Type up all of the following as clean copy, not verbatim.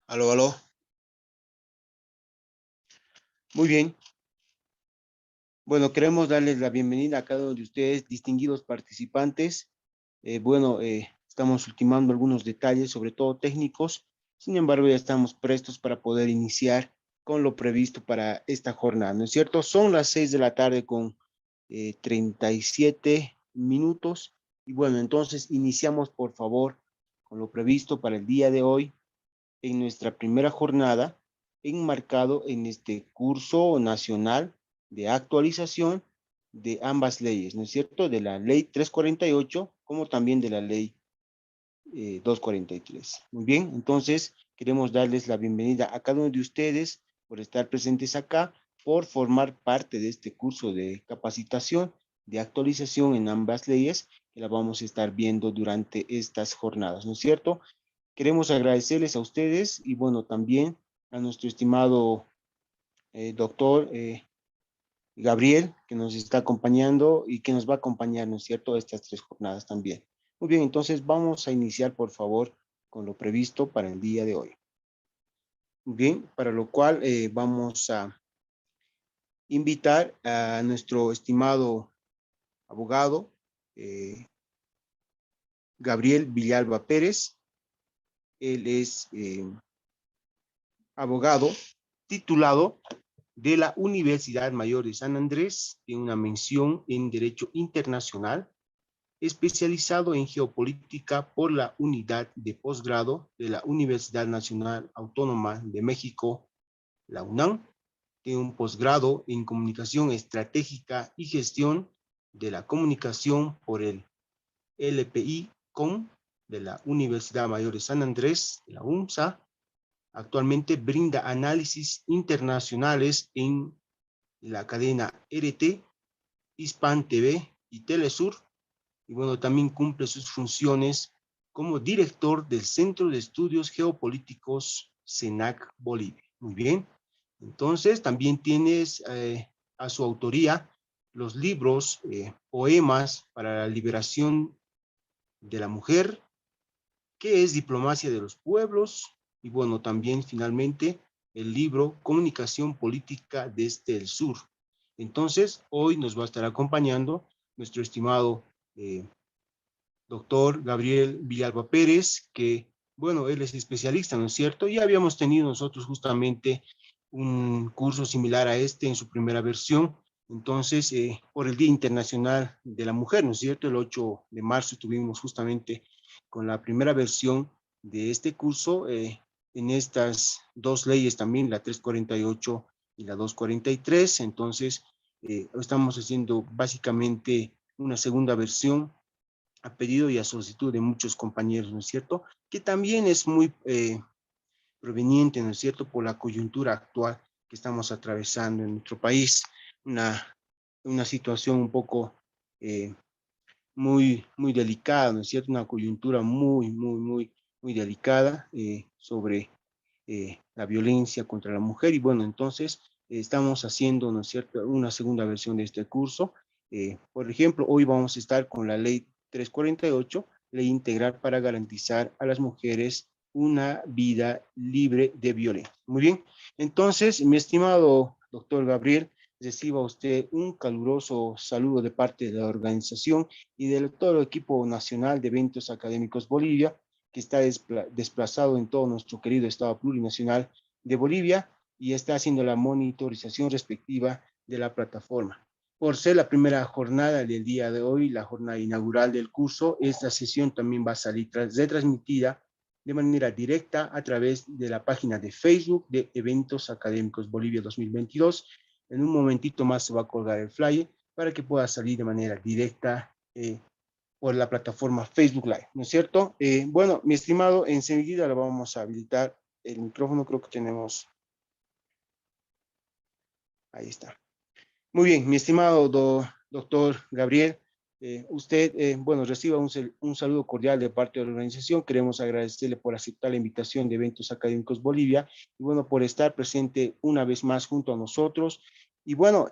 Aló, aló. Muy bien. Bueno, queremos darles la bienvenida a cada uno de ustedes, distinguidos participantes. Estamos ultimando algunos detalles, sobre todo técnicos. Sin embargo, ya estamos prestos para poder iniciar con lo previsto para esta jornada, ¿no es cierto? Son las 6 de la tarde con 37 minutos. Y bueno, entonces iniciamos, por favor, con lo previsto para el día de hoy en nuestra primera jornada, enmarcado en este curso nacional de actualización de ambas leyes, ¿no es cierto? De la ley 348 como también de la ley 243. Muy bien, entonces queremos darles la bienvenida a cada uno de ustedes por estar presentes acá, por formar parte de este curso de capacitación, de actualización en ambas leyes, que la vamos a estar viendo durante estas jornadas, ¿no es cierto? Queremos agradecerles a ustedes y bueno, también a nuestro estimado doctor Gabriel, que nos está acompañando y que nos va a acompañar, ¿no es cierto?, estas tres jornadas también. Muy bien, entonces vamos a iniciar, por favor, con lo previsto para el día de hoy. Muy bien, para lo cual vamos a invitar a nuestro estimado abogado Gabriel Villalba Pérez. Él es abogado titulado de la Universidad Mayor de San Andrés, tiene una mención en Derecho Internacional, especializado en Geopolítica por la Unidad de Posgrado de la Universidad Nacional Autónoma de México, la UNAM. Tiene un posgrado en Comunicación Estratégica y Gestión de la Comunicación por el LPI-COM de la Universidad Mayor de San Andrés, de la UNSA. Actualmente brinda análisis internacionales en la cadena RT, Hispan TV y Telesur. Y bueno, también cumple sus funciones como director del Centro de Estudios Geopolíticos CENAC Bolivia. Muy bien. Entonces, también tienes a su autoría los libros, poemas para la liberación de la mujer, que es Diplomacia de los Pueblos, y bueno, también finalmente el libro Comunicación Política desde el Sur. Entonces, hoy nos va a estar acompañando nuestro estimado doctor Gabriel Villalba Pérez, que, bueno, él es especialista, ¿no es cierto? Ya habíamos tenido nosotros justamente un curso similar a este en su primera versión. Entonces, por el Día Internacional de la Mujer, ¿no es cierto? El 8 de marzo estuvimos justamente con la primera versión de este curso en estas dos leyes también, la 348 y la 243. Entonces, estamos haciendo básicamente una segunda versión a pedido y a solicitud de muchos compañeros, ¿no es cierto? Que también es muy proveniente, ¿no es cierto?, por la coyuntura actual que estamos atravesando en nuestro país, una situación un poco muy delicada, ¿no es cierto?, una coyuntura muy delicada sobre la violencia contra la mujer. Y bueno, entonces estamos haciendo, ¿no es cierto?, una segunda versión de este curso. Por ejemplo, hoy vamos a estar con la ley 348, ley integral para garantizar a las mujeres una vida libre de violencia. Muy bien, entonces, mi estimado doctor Gabriel, reciba usted un caluroso saludo de parte de la organización y de todo el equipo nacional de eventos académicos Bolivia, que está desplazado en todo nuestro querido estado plurinacional de Bolivia y está haciendo la monitorización respectiva de la plataforma. Por ser la primera jornada del día de hoy, la jornada inaugural del curso, esta sesión también va a salir retransmitida de manera directa a través de la página de Facebook de Eventos Académicos Bolivia 2022. En un momentito más se va a colgar el flyer para que pueda salir de manera directa por la plataforma Facebook Live, ¿no es cierto? Bueno, mi estimado, enseguida le vamos a habilitar el micrófono, creo que tenemos, ahí está. Muy bien, mi estimado doctor Gabriel, usted, bueno, reciba un saludo cordial de parte de la organización. Queremos agradecerle por aceptar la invitación de Eventos Académicos Bolivia y bueno, por estar presente una vez más junto a nosotros. Y bueno,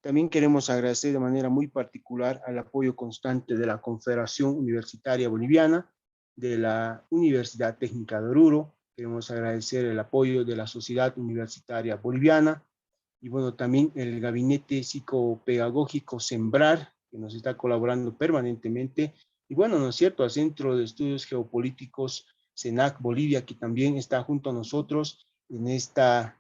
también queremos agradecer de manera muy particular al apoyo constante de la Confederación Universitaria Boliviana, de la Universidad Técnica de Oruro, Queremos agradecer el apoyo de la Sociedad Universitaria Boliviana y bueno, también el Gabinete Psicopedagógico Sembrar, que nos está colaborando permanentemente. Y bueno, ¿no es cierto?, al Centro de Estudios Geopolíticos CENAC Bolivia, que también está junto a nosotros en esta,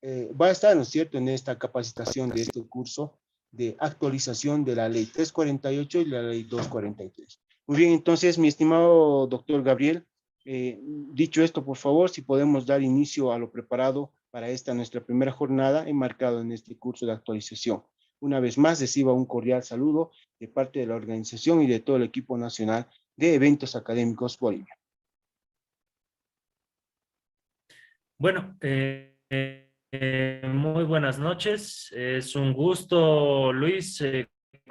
va a estar, ¿no es cierto?, en esta capacitación de este curso de actualización de la ley 348 y la ley 243. Muy bien, entonces, mi estimado doctor Gabriel, dicho esto, por favor, si podemos dar inicio a lo preparado para esta nuestra primera jornada enmarcado en este curso de actualización. Una vez más, reciba un cordial saludo de parte de la organización y de todo el equipo nacional de eventos académicos Bolivia. Bueno, muy buenas noches. Es un gusto, Luis,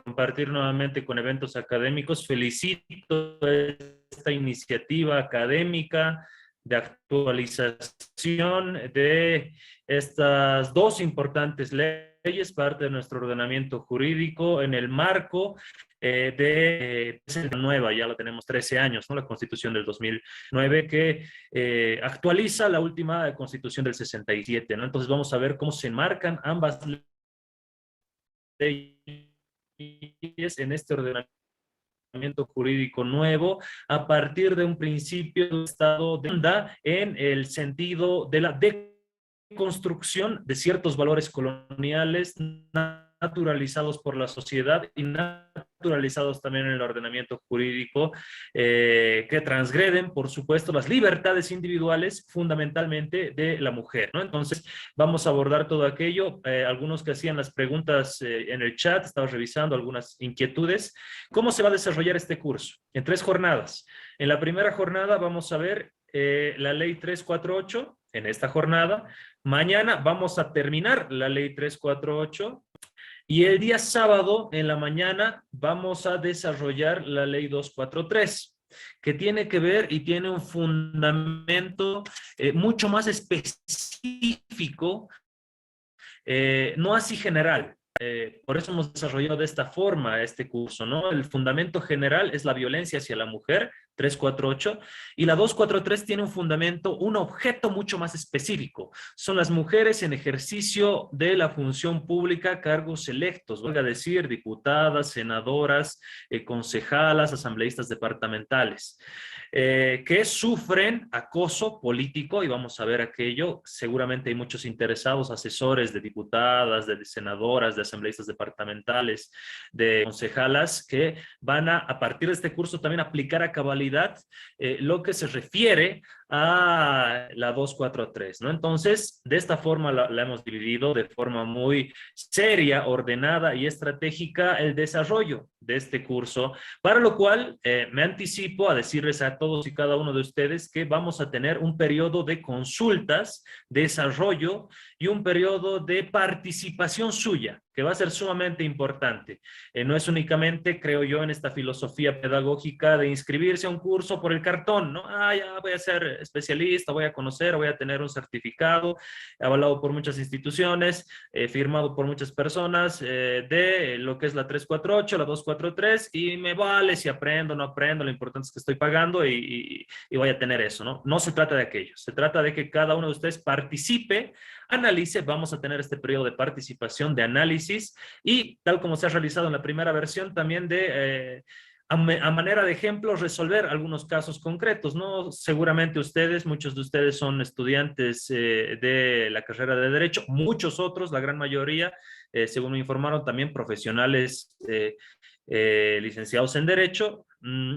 compartir nuevamente con eventos académicos. Felicito esta iniciativa académica de actualización de estas dos importantes leyes, parte de nuestro ordenamiento jurídico en el marco de la nueva, ya la tenemos 13 años, ¿no? La Constitución del 2009 que actualiza la última Constitución del 67, ¿no? Entonces vamos a ver cómo se enmarcan ambas leyes en este ordenamiento jurídico nuevo a partir de un principio de Estado de onda en el sentido de la deconstrucción de ciertos valores coloniales naturalizados por la sociedad y naturalizados también en el ordenamiento jurídico, que transgreden, por supuesto, las libertades individuales fundamentalmente de la mujer, ¿no? Entonces, vamos a abordar todo aquello. Algunos que hacían las preguntas en el chat, estaba revisando algunas inquietudes. ¿Cómo se va a desarrollar este curso? En 3 jornadas. En la primera jornada vamos a ver la ley 348 en esta jornada. Mañana vamos a terminar la ley 348 y el día sábado en la mañana vamos a desarrollar la ley 243, que tiene que ver y tiene un fundamento mucho más específico, no así general. Por eso hemos desarrollado de esta forma este curso, ¿no? El fundamento general es la violencia hacia la mujer, 348, y la 243 tiene un fundamento, un objeto mucho más específico. Son las mujeres en ejercicio de la función pública, cargos electos, valga decir, diputadas, senadoras, concejalas, asambleístas departamentales. Que sufren acoso político, y vamos a ver aquello. Seguramente hay muchos interesados, asesores de diputadas, de senadoras, de asambleístas departamentales, de concejalas, que van a partir de este curso también aplicar a cabalidad lo que se refiere a la 243, ¿no? Entonces, de esta forma la hemos dividido de forma muy seria, ordenada y estratégica el desarrollo de este curso, para lo cual me anticipo a decirles a todos y cada uno de ustedes que vamos a tener un periodo de consultas, desarrollo y un periodo de participación suya, que va a ser sumamente importante. No es únicamente, creo yo, en esta filosofía pedagógica de inscribirse a un curso por el cartón, ¿no? Ya voy a ser especialista, voy a conocer, voy a tener un certificado avalado por muchas instituciones, firmado por muchas personas, de lo que es la 348, la 243, y me vale si aprendo o no aprendo, lo importante es que estoy pagando y voy a tener eso, ¿no? No se trata de aquello, se trata de que cada uno de ustedes participe, analice. Vamos a tener este periodo de participación, de análisis, y tal como se ha realizado en la primera versión, también de a manera de ejemplo, resolver algunos casos concretos, ¿no? Seguramente ustedes, muchos de ustedes son estudiantes de la carrera de Derecho, muchos otros, la gran mayoría, según me informaron, también profesionales licenciados en Derecho,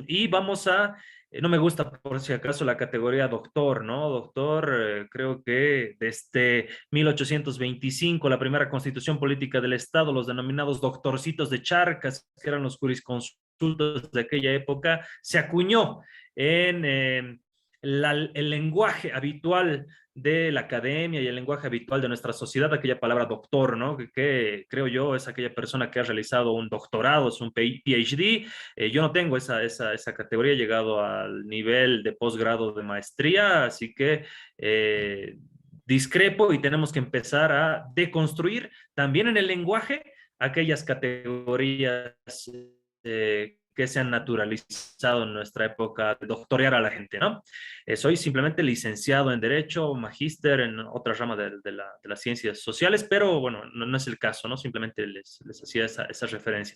y vamos a no me gusta, por si acaso, la categoría doctor, ¿no? Doctor, creo que desde 1825, la primera constitución política del Estado, los denominados doctorcitos de Charcas, que eran los jurisconsultos de aquella época, se acuñó en el lenguaje habitual de la academia y el lenguaje habitual de nuestra sociedad, aquella palabra doctor, ¿no? Que creo yo es aquella persona que ha realizado un doctorado, es un PhD. Yo no tengo esa categoría, he llegado al nivel de posgrado de maestría, así que discrepo y tenemos que empezar a deconstruir también en el lenguaje aquellas categorías que se han naturalizado en nuestra época de doctorear a la gente, ¿no? Soy simplemente licenciado en Derecho, magíster en otra rama de las ciencias sociales, pero bueno, no es el caso, ¿no? Simplemente les hacía esa referencia.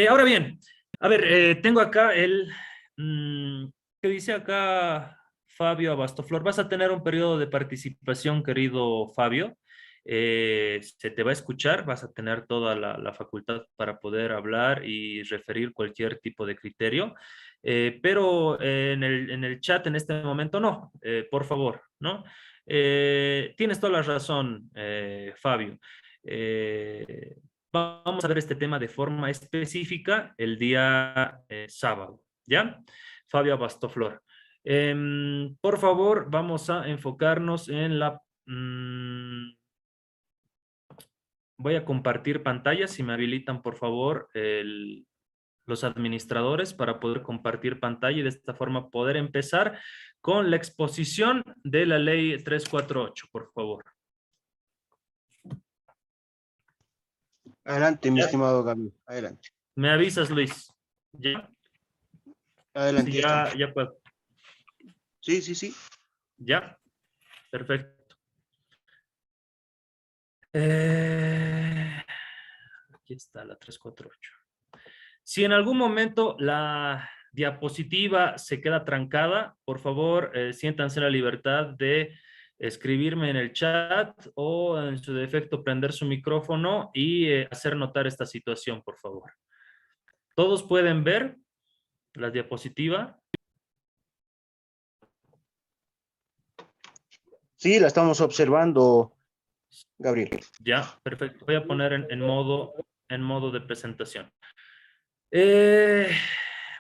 Ahora bien, a ver, tengo acá ¿qué dice acá Fabio Abastoflor? Vas a tener un periodo de participación, querido Fabio. Se te va a escuchar, vas a tener toda la facultad para poder hablar y referir cualquier tipo de criterio, pero en el chat en este momento no, por favor, ¿no? Tienes toda la razón, Fabio. Vamos a ver este tema de forma específica el día sábado, ¿ya? Fabio Abastoflor. Por favor, vamos a enfocarnos en voy a compartir pantalla, si me habilitan, por favor, los administradores para poder compartir pantalla y de esta forma poder empezar con la exposición de la ley 348, por favor. Adelante, mi ¿Ya? estimado Gabriel, adelante. Me avisas, Luis. ¿Ya? Adelante, Sí, ya estamos. ya puedo. Sí, sí, sí. ¿Ya? Perfecto. Aquí está la 348. Si en algún momento la diapositiva se queda trancada, por favor, siéntanse la libertad de escribirme en el chat o en su defecto prender su micrófono y hacer notar esta situación, por favor. ¿Todos pueden ver la diapositiva? Sí, la estamos observando, Gabriel. Ya, perfecto. Voy a poner en modo de presentación.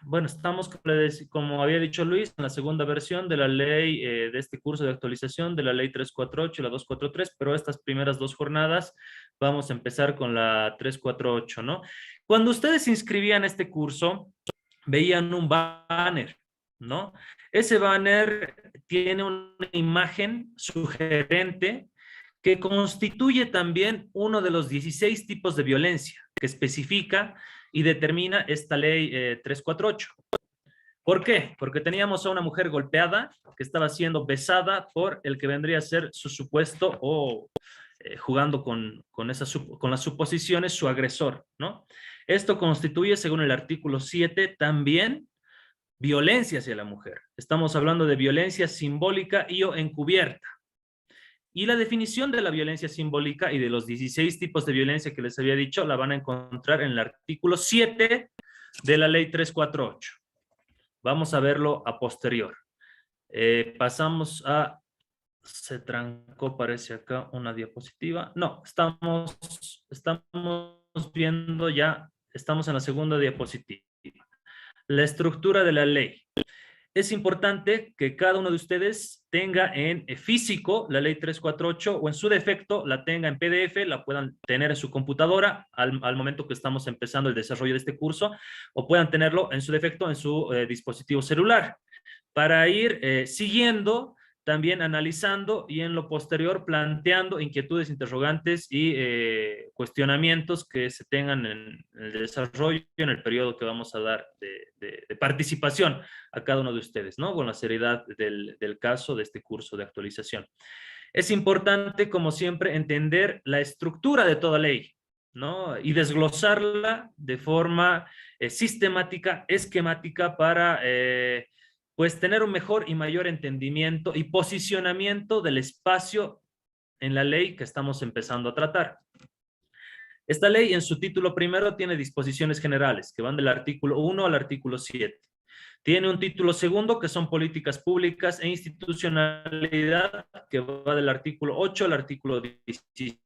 Bueno, estamos, como había dicho Luis, en la segunda versión de la ley, de este curso de actualización de la ley 348 y la 243, pero estas primeras dos jornadas vamos a empezar con la 348, ¿no? Cuando ustedes se inscribían a este curso, veían un banner, ¿no? Ese banner tiene una imagen sugerente que constituye también uno de los 16 tipos de violencia que especifica y determina esta ley 348. ¿Por qué? Porque teníamos a una mujer golpeada que estaba siendo besada por el que vendría a ser su supuesto o jugando con las suposiciones su agresor, ¿no? Esto constituye, según el artículo 7, también violencia hacia la mujer. Estamos hablando de violencia simbólica y o encubierta. Y la definición de la violencia simbólica y de los 16 tipos de violencia que les había dicho la van a encontrar en el artículo 7 de la ley 348. Vamos a verlo a posterior. Pasamos a... Se trancó, parece acá, una diapositiva. No, estamos viendo ya, estamos en la segunda diapositiva. La estructura de la ley. Es importante que cada uno de ustedes tenga en físico la ley 348 o en su defecto la tenga en PDF, la puedan tener en su computadora al momento que estamos empezando el desarrollo de este curso, o puedan tenerlo en su defecto en su dispositivo celular para ir siguiendo, también analizando y en lo posterior planteando inquietudes, interrogantes y cuestionamientos que se tengan en el desarrollo, en el periodo que vamos a dar de participación a cada uno de ustedes, ¿no? Con la seriedad del caso de este curso de actualización. Es importante, como siempre, entender la estructura de toda ley, ¿no? Y desglosarla de forma sistemática, esquemática para pues tener un mejor y mayor entendimiento y posicionamiento del espacio en la ley que estamos empezando a tratar. Esta ley en su título primero tiene disposiciones generales que van del artículo 1 al artículo 7. Tiene un título segundo que son políticas públicas e institucionalidad que va del artículo 8 al artículo 16.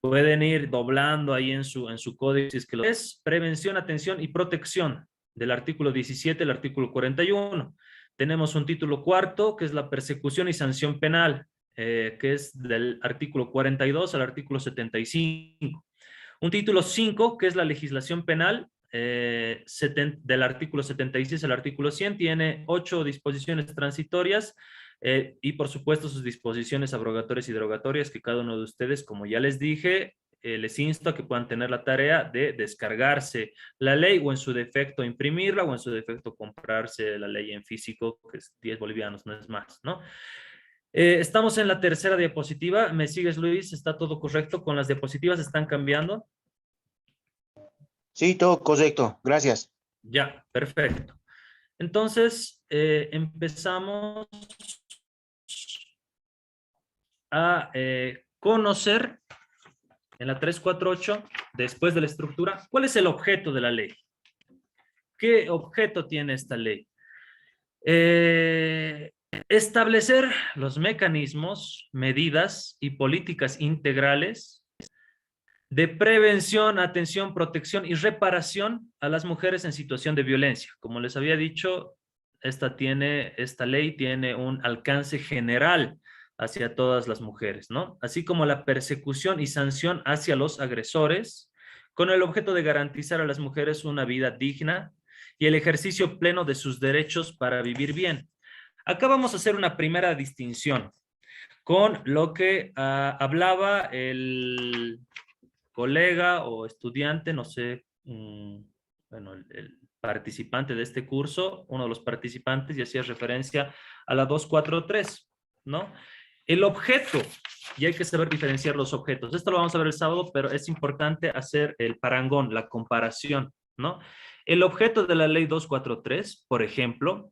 Pueden ir doblando ahí en su código. Si es que lo es prevención, atención y protección del artículo 17 al artículo 41. Tenemos un título cuarto que es la persecución y sanción penal, que es del artículo 42 al artículo 75. Un título 5 que es la legislación penal, del artículo 76 al artículo 100, tiene 8 disposiciones transitorias y por supuesto sus disposiciones abrogatorias y derogatorias que cada uno de ustedes, como ya les dije, les insto a que puedan tener la tarea de descargarse la ley o en su defecto imprimirla o en su defecto comprarse la ley en físico, que es 10 bolivianos, no es más, ¿no? Estamos en la tercera diapositiva. ¿Me sigues, Luis? ¿Está todo correcto? ¿Con las diapositivas están cambiando? Sí, todo correcto. Gracias. Ya, perfecto. Entonces, empezamos a conocer en la 348, después de la estructura, ¿cuál es el objeto de la ley? ¿Qué objeto tiene esta ley? Establecer los mecanismos, medidas y políticas integrales de prevención, atención, protección y reparación a las mujeres en situación de violencia. Como les había dicho, esta ley tiene un alcance general hacia todas las mujeres, ¿no? Así como la persecución y sanción hacia los agresores, con el objeto de garantizar a las mujeres una vida digna y el ejercicio pleno de sus derechos para vivir bien. Acá vamos a hacer una primera distinción con lo que hablaba el colega o estudiante, no sé, bueno, el participante de este curso, uno de los participantes, y hacía referencia a la 243, ¿no? El objeto, y hay que saber diferenciar los objetos. Esto lo vamos a ver el sábado, pero es importante hacer el parangón, la comparación, ¿no? El objeto de la ley 243, por ejemplo,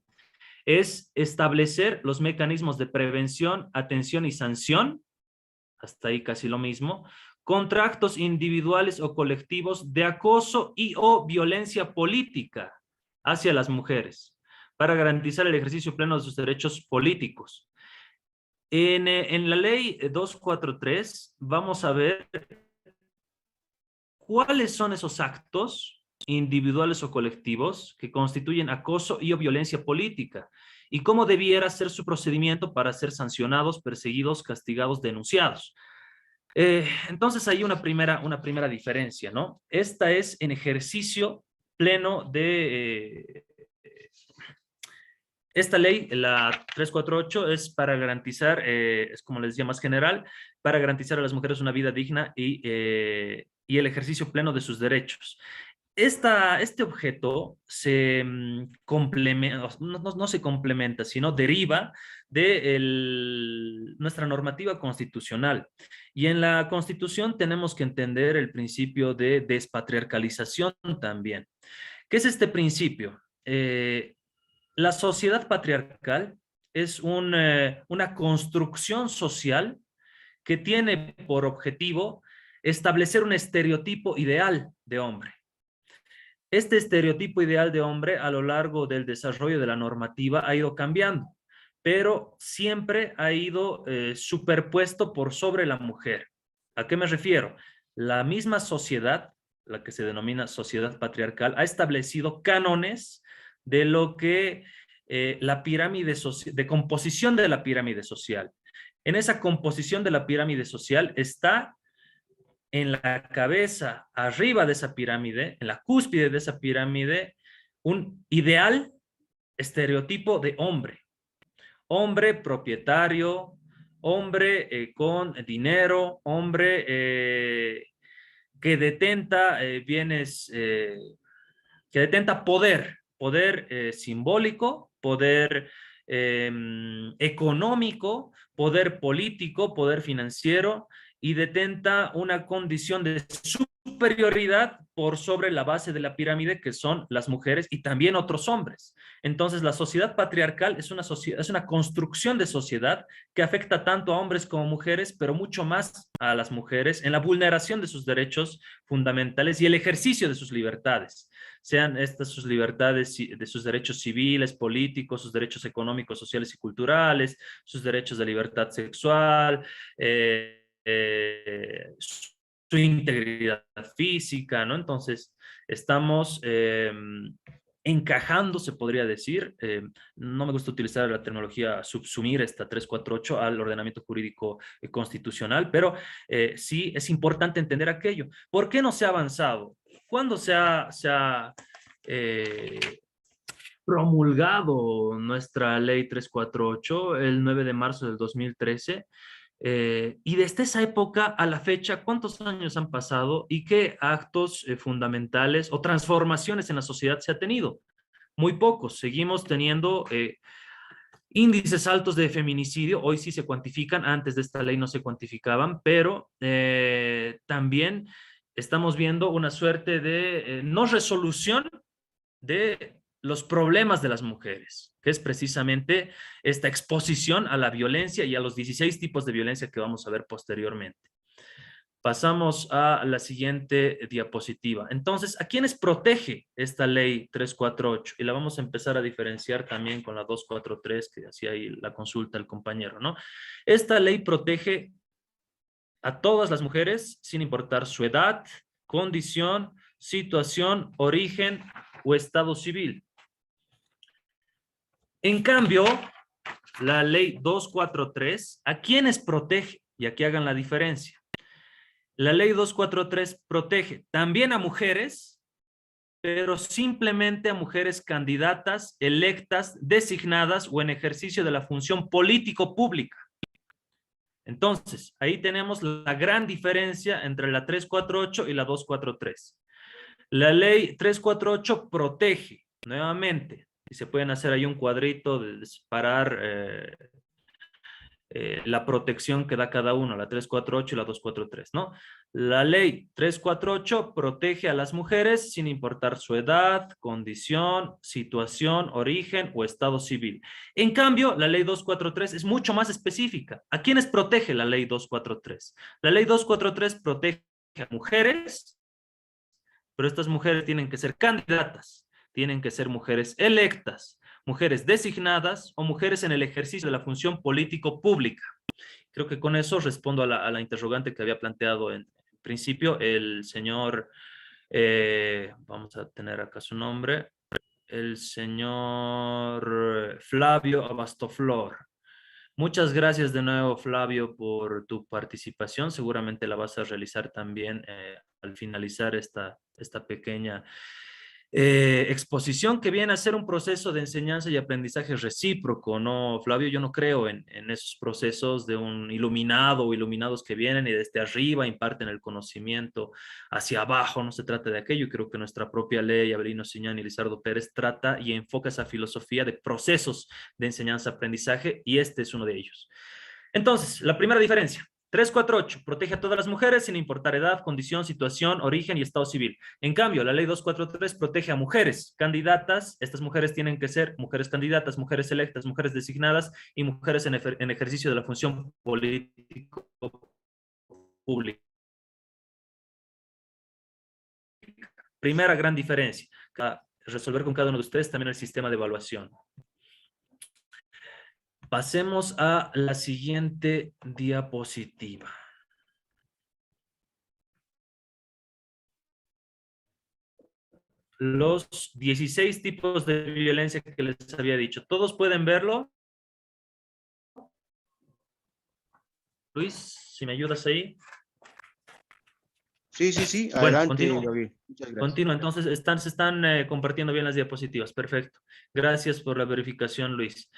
es establecer los mecanismos de prevención, atención y sanción, hasta ahí casi lo mismo, contra actos individuales o colectivos de acoso y o violencia política hacia las mujeres, para garantizar el ejercicio pleno de sus derechos políticos. En la ley 243 vamos a ver cuáles son esos actos individuales o colectivos que constituyen acoso y o violencia política y cómo debiera ser su procedimiento para ser sancionados, perseguidos, castigados, denunciados. Entonces hay una primera diferencia, ¿no? Esta es en ejercicio pleno de... esta ley, la 348, es para garantizar, es como les decía, más general, para garantizar a las mujeres una vida digna y el ejercicio pleno de sus derechos. Este objeto se complementa, no se complementa, sino deriva de nuestra normativa constitucional. Y en la Constitución tenemos que entender el principio de despatriarcalización también. ¿Qué es este principio? La sociedad patriarcal es una construcción social que tiene por objetivo establecer un estereotipo ideal de hombre. Este estereotipo ideal de hombre a lo largo del desarrollo de la normativa ha ido cambiando, pero siempre ha ido superpuesto por sobre la mujer. ¿A qué me refiero? La misma sociedad, la que se denomina sociedad patriarcal, ha establecido cánones de lo que la pirámide de composición de la pirámide social. En esa composición de la pirámide social está en la cabeza, arriba de esa pirámide, en la cúspide de esa pirámide, un ideal estereotipo de hombre. Hombre propietario, hombre con dinero, hombre que detenta bienes, que detenta poder simbólico, poder económico, poder político, poder financiero, y detenta una condición de superioridad por sobre la base de la pirámide, que son las mujeres y también otros hombres. Entonces, la sociedad patriarcal es una construcción de sociedad que afecta tanto a hombres como mujeres, pero mucho más a las mujeres en la vulneración de sus derechos fundamentales y el ejercicio de sus libertades, sean estas sus libertades, de sus derechos civiles, políticos, sus derechos económicos, sociales y culturales, sus derechos de libertad sexual, su integridad física, ¿no? Entonces, estamos encajando, se podría decir, no me gusta utilizar la terminología subsumir esta 348 al ordenamiento jurídico constitucional, pero sí es importante entender aquello. ¿Por qué no se ha avanzado? ¿Cuándo se ha promulgado nuestra ley 348? El 9 de marzo del 2013. Y desde esa época a la fecha, ¿cuántos años han pasado y qué actos fundamentales o transformaciones en la sociedad se ha tenido? Muy pocos. Seguimos teniendo índices altos de feminicidio. Hoy sí se cuantifican, antes de esta ley no se cuantificaban, pero también estamos viendo una suerte de no resolución de los problemas de las mujeres, que es precisamente esta exposición a la violencia y a los 16 tipos de violencia que vamos a ver posteriormente. Pasamos a la siguiente diapositiva. Entonces, ¿a quiénes protege esta ley 348? Y la vamos a empezar a diferenciar también con la 243, que hacía ahí la consulta el compañero, ¿no? Esta ley protege a todas las mujeres sin importar su edad, condición, situación, origen o estado civil. En cambio, la ley 243, ¿a quiénes protege? Y aquí hagan la diferencia. La ley 243 protege también a mujeres, pero simplemente a mujeres candidatas, electas, designadas o en ejercicio de la función político-pública. Entonces, ahí tenemos la gran diferencia entre la 348 y la 243. La ley 348 protege, nuevamente, y se pueden hacer ahí un cuadrito de separar la protección que da cada uno, la 348 y la 243, ¿no? La ley 348 protege a las mujeres sin importar su edad, condición, situación, origen o estado civil. En cambio, la ley 243 es mucho más específica. ¿A quiénes protege la ley 243? La ley 243 protege a mujeres, pero estas mujeres tienen que ser candidatas, tienen que ser mujeres electas, mujeres designadas o mujeres en el ejercicio de la función político-pública. Creo que con eso respondo a la interrogante que había planteado en principio el señor, vamos a tener acá su nombre, el señor Flavio Abastoflor. Muchas gracias de nuevo, Flavio, por tu participación. Seguramente la vas a realizar también al finalizar esta pequeña exposición que viene a ser un proceso de enseñanza y aprendizaje recíproco, ¿no, Flavio? Yo no creo en esos procesos de un iluminado o iluminados que vienen y desde arriba imparten el conocimiento hacia abajo. No se trata de aquello. Creo que nuestra propia ley, Avelino Siñán y Lizardo Pérez, trata y enfoca esa filosofía de procesos de enseñanza-aprendizaje y este es uno de ellos. Entonces, la primera diferencia. 348 protege a todas las mujeres sin importar edad, condición, situación, origen y estado civil. En cambio, la ley 243 protege a mujeres candidatas. Estas mujeres tienen que ser mujeres candidatas, mujeres electas, mujeres designadas y mujeres en ejercicio de la función político pública. Primera gran diferencia. Resolver con cada uno de ustedes también el sistema de evaluación. Pasemos a la siguiente diapositiva. Los 16 tipos de violencia que les había dicho. ¿Todos pueden verlo? Luis, si me ayudas ahí. Sí, Bueno, adelante, continúo. Gabriel. Muchas gracias. Continúo, entonces se están compartiendo bien las diapositivas. Perfecto. Gracias por la verificación, Luis.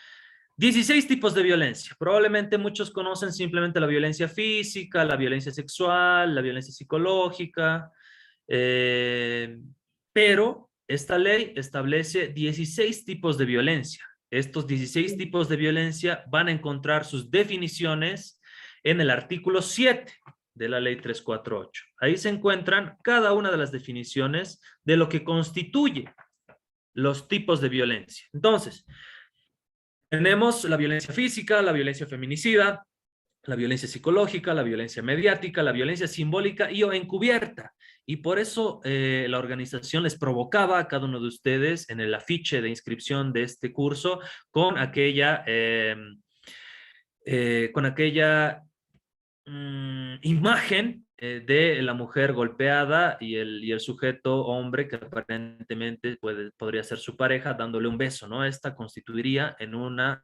16 tipos de violencia. Probablemente muchos conocen simplemente la violencia física, la violencia sexual, la violencia psicológica, pero esta ley establece 16 tipos de violencia. Estos 16 tipos de violencia van a encontrar sus definiciones en el artículo 7 de la ley 348. Ahí se encuentran cada una de las definiciones de lo que constituye los tipos de violencia. Entonces, tenemos la violencia física, la violencia feminicida, la violencia psicológica, la violencia mediática, la violencia simbólica y o encubierta. Y por eso la organización les provocaba a cada uno de ustedes en el afiche de inscripción de este curso con aquella imagen de la mujer golpeada y el sujeto hombre que aparentemente podría ser su pareja dándole un beso, ¿no? Esta constituiría en una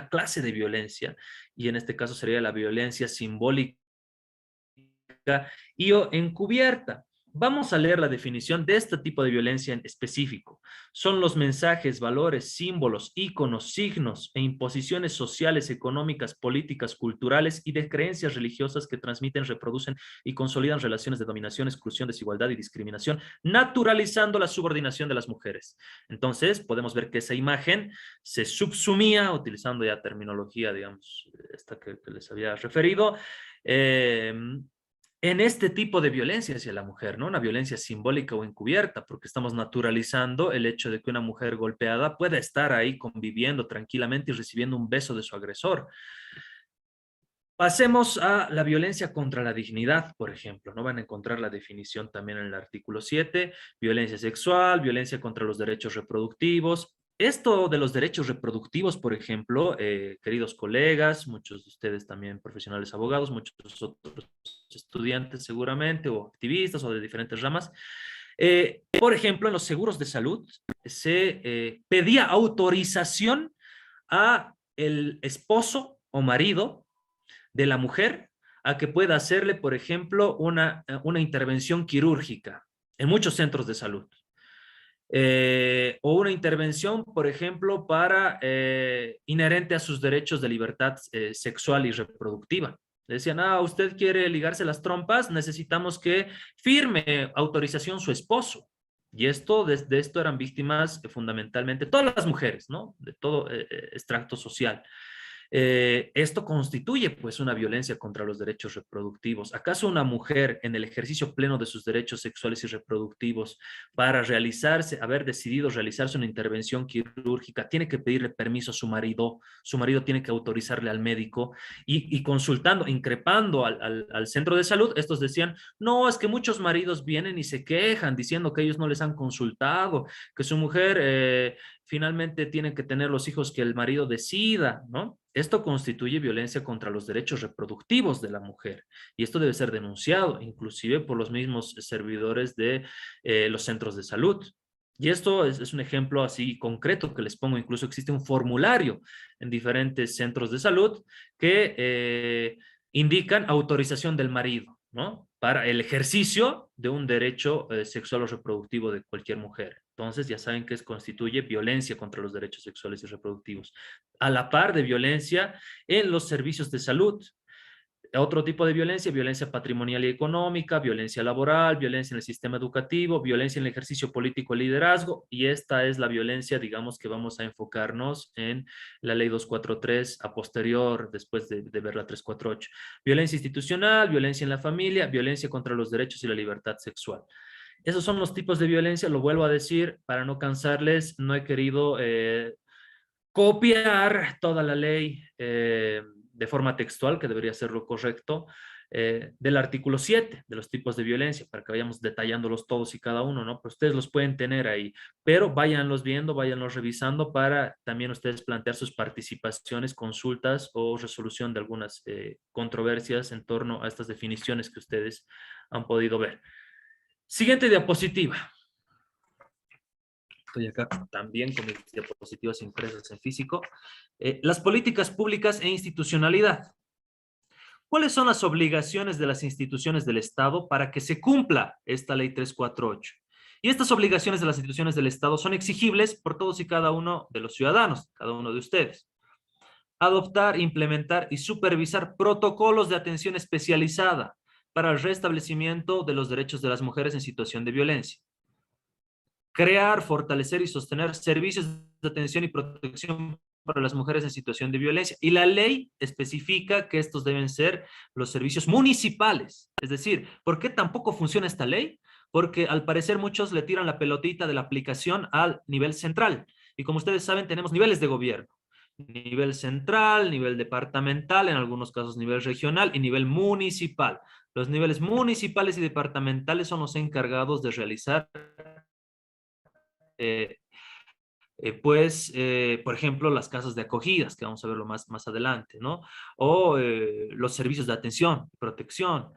clase de violencia y en este caso sería la violencia simbólica y o encubierta. Vamos a leer la definición de este tipo de violencia en específico. Son los mensajes, valores, símbolos, íconos, signos e imposiciones sociales, económicas, políticas, culturales y de creencias religiosas que transmiten, reproducen y consolidan relaciones de dominación, exclusión, desigualdad y discriminación, naturalizando la subordinación de las mujeres. Entonces, podemos ver que esa imagen se subsumía, utilizando ya terminología, digamos, esta que les había referido, en este tipo de violencia hacia la mujer, ¿no? Una violencia simbólica o encubierta, porque estamos naturalizando el hecho de que una mujer golpeada pueda estar ahí conviviendo tranquilamente y recibiendo un beso de su agresor. Pasemos a la violencia contra la dignidad, por ejemplo, ¿no? Van a encontrar la definición también en el artículo 7, violencia sexual, violencia contra los derechos reproductivos. Esto de los derechos reproductivos, por ejemplo, queridos colegas, muchos de ustedes también profesionales abogados, muchos otros estudiantes seguramente, o activistas o de diferentes ramas, por ejemplo, en los seguros de salud se pedía autorización a el esposo o marido de la mujer a que pueda hacerle, por ejemplo, una intervención quirúrgica en muchos centros de salud. O una intervención, por ejemplo, para inherente a sus derechos de libertad sexual y reproductiva. Decían, usted quiere ligarse las trompas, necesitamos que firme autorización su esposo. Y de esto eran víctimas fundamentalmente todas las mujeres, ¿no? De todo extracto social. Esto constituye pues una violencia contra los derechos reproductivos. ¿Acaso una mujer en el ejercicio pleno de sus derechos sexuales y reproductivos para haber decidido realizarse una intervención quirúrgica, tiene que pedirle permiso a su marido? Su marido tiene que autorizarle al médico y consultando, increpando al centro de salud, estos decían, no, es que muchos maridos vienen y se quejan diciendo que ellos no les han consultado, que su mujer finalmente tiene que tener los hijos que el marido decida, ¿no? Esto constituye violencia contra los derechos reproductivos de la mujer y esto debe ser denunciado, inclusive por los mismos servidores de los centros de salud. Y esto es un ejemplo así concreto que les pongo. Incluso existe un formulario en diferentes centros de salud que indican autorización del marido, ¿no? Para el ejercicio de un derecho sexual o reproductivo de cualquier mujer. Entonces ya saben que constituye violencia contra los derechos sexuales y reproductivos. A la par de violencia en los servicios de salud. Otro tipo de violencia, violencia patrimonial y económica, violencia laboral, violencia en el sistema educativo, violencia en el ejercicio político y liderazgo, y esta es la violencia, digamos, que vamos a enfocarnos en la ley 243 a posterior, después de ver la 348. Violencia institucional, violencia en la familia, violencia contra los derechos y la libertad sexual. Esos son los tipos de violencia, lo vuelvo a decir, para no cansarles, no he querido copiar toda la ley de forma textual, que debería ser lo correcto, del artículo 7 de los tipos de violencia, para que vayamos detallándolos todos y cada uno, ¿no? Pero ustedes los pueden tener ahí, pero váyanlos viendo, váyanlos revisando para también ustedes plantear sus participaciones, consultas o resolución de algunas controversias en torno a estas definiciones que ustedes han podido ver. Siguiente diapositiva. Estoy acá también con mis diapositivas impresas en físico. Las políticas públicas e institucionalidad. ¿Cuáles son las obligaciones de las instituciones del Estado para que se cumpla esta ley 348? Y estas obligaciones de las instituciones del Estado son exigibles por todos y cada uno de los ciudadanos, cada uno de ustedes. Adoptar, implementar y supervisar protocolos de atención especializada para el restablecimiento de los derechos de las mujeres en situación de violencia. Crear, fortalecer y sostener servicios de atención y protección para las mujeres en situación de violencia. Y la ley especifica que estos deben ser los servicios municipales. Es decir, ¿por qué tampoco funciona esta ley? Porque al parecer muchos le tiran la pelotita de la aplicación al nivel central. Y como ustedes saben, tenemos niveles de gobierno. Nivel central, nivel departamental, en algunos casos nivel regional y nivel municipal. Los niveles municipales y departamentales son los encargados de realizar por ejemplo, las casas de acogidas, que vamos a verlo más adelante, ¿no? O los servicios de atención, protección.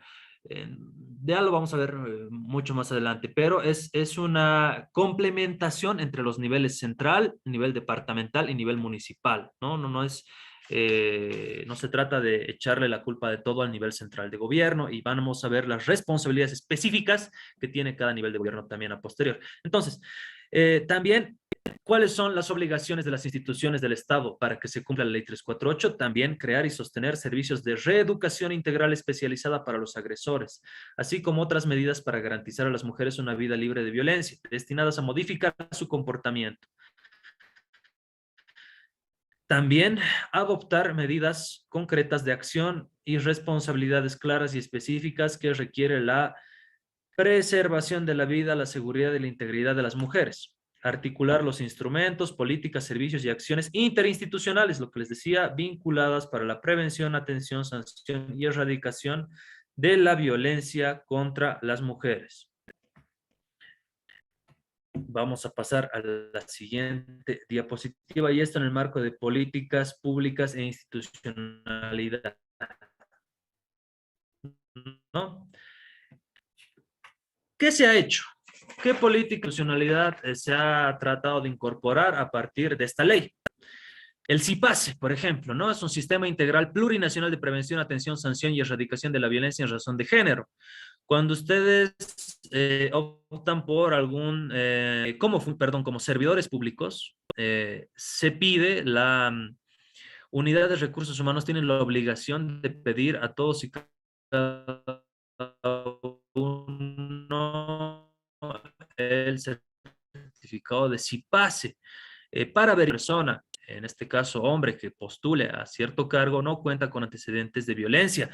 Ya lo vamos a ver mucho más adelante, pero es una complementación entre los niveles central, nivel departamental y nivel municipal, ¿no? No se trata de echarle la culpa de todo al nivel central de gobierno y vamos a ver las responsabilidades específicas que tiene cada nivel de gobierno también a posterior. Entonces, También, ¿cuáles son las obligaciones de las instituciones del Estado para que se cumpla la ley 348? También crear y sostener servicios de reeducación integral especializada para los agresores, así como otras medidas para garantizar a las mujeres una vida libre de violencia, destinadas a modificar su comportamiento. También adoptar medidas concretas de acción y responsabilidades claras y específicas que requiere la preservación de la vida, la seguridad y la integridad de las mujeres. Articular los instrumentos, políticas, servicios y acciones interinstitucionales, lo que les decía, vinculadas para la prevención, atención, sanción y erradicación de la violencia contra las mujeres. Vamos a pasar a la siguiente diapositiva, y esto en el marco de políticas públicas e institucionalidad, ¿no? ¿Qué se ha hecho? ¿Qué política e institucionalidad se ha tratado de incorporar a partir de esta ley? El CIPASE, por ejemplo, ¿no? Es un sistema integral plurinacional de prevención, atención, sanción y erradicación de la violencia en razón de género. Cuando ustedes optan por algún, como servidores públicos, se pide unidad de recursos humanos, tienen la obligación de pedir a todos y cada uno el certificado de CIPASE para ver persona, en este caso hombre, que postule a cierto cargo, no cuenta con antecedentes de violencia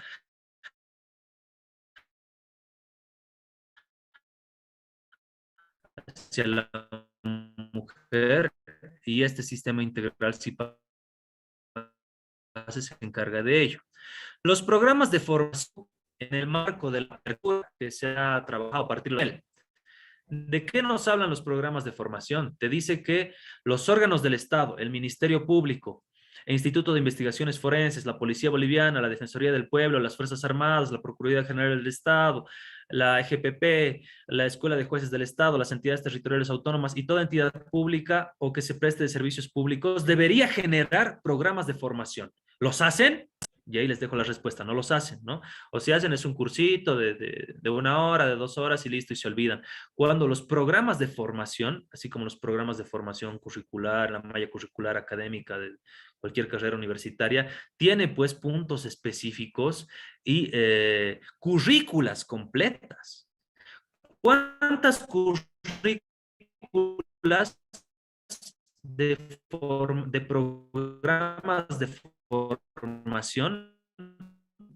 hacia la mujer, y este sistema integral CIPASE se encarga de ello. Los programas de formación en el marco de la apertura que se ha trabajado a partir de él. ¿De qué nos hablan los programas de formación? Te dice que los órganos del Estado, el Ministerio Público, el Instituto de Investigaciones Forenses, la Policía Boliviana, la Defensoría del Pueblo, las Fuerzas Armadas, la Procuraduría General del Estado, la EGPP, la Escuela de Jueces del Estado, las entidades territoriales autónomas y toda entidad pública o que se preste de servicios públicos debería generar programas de formación. ¿Los hacen? Y ahí les dejo la respuesta, no los hacen, ¿no? O si hacen es un cursito de 1 hora, de 2 horas y listo, y se olvidan. Cuando los programas de formación, así como los programas de formación curricular, la malla curricular académica de cualquier carrera universitaria, tiene pues puntos específicos y currículas completas. ¿Cuántas currículas de programas de formación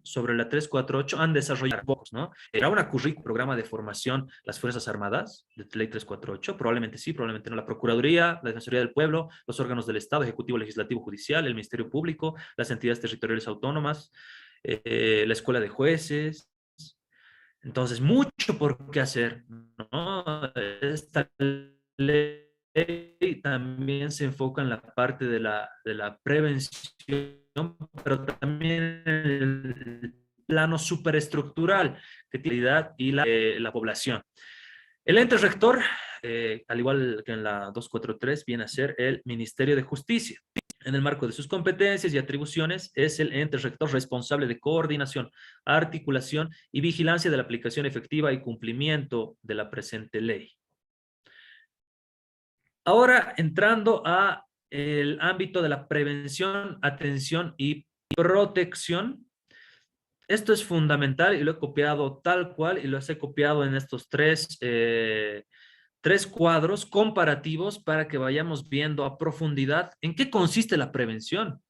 sobre la 348 han desarrollado pocos, ¿no? ¿Era una programa de formación las Fuerzas Armadas de ley 348? Probablemente sí, probablemente no. La Procuraduría, la Defensoría del Pueblo, los órganos del Estado, Ejecutivo, Legislativo, Judicial, el Ministerio Público, las entidades territoriales autónomas, la Escuela de Jueces. Entonces, mucho por qué hacer, ¿no? Esta ley también se enfoca en la parte de la prevención, pero también en el plano superestructural que tiene la y la población. El ente rector, al igual que en la 243, viene a ser el Ministerio de Justicia. En el marco de sus competencias y atribuciones, es el ente rector responsable de coordinación, articulación y vigilancia de la aplicación efectiva y cumplimiento de la presente ley. Ahora, entrando a el ámbito de la prevención, atención y protección, esto es fundamental y lo he copiado tal cual y los he copiado en estos tres cuadros comparativos para que vayamos viendo a profundidad en qué consiste la prevención,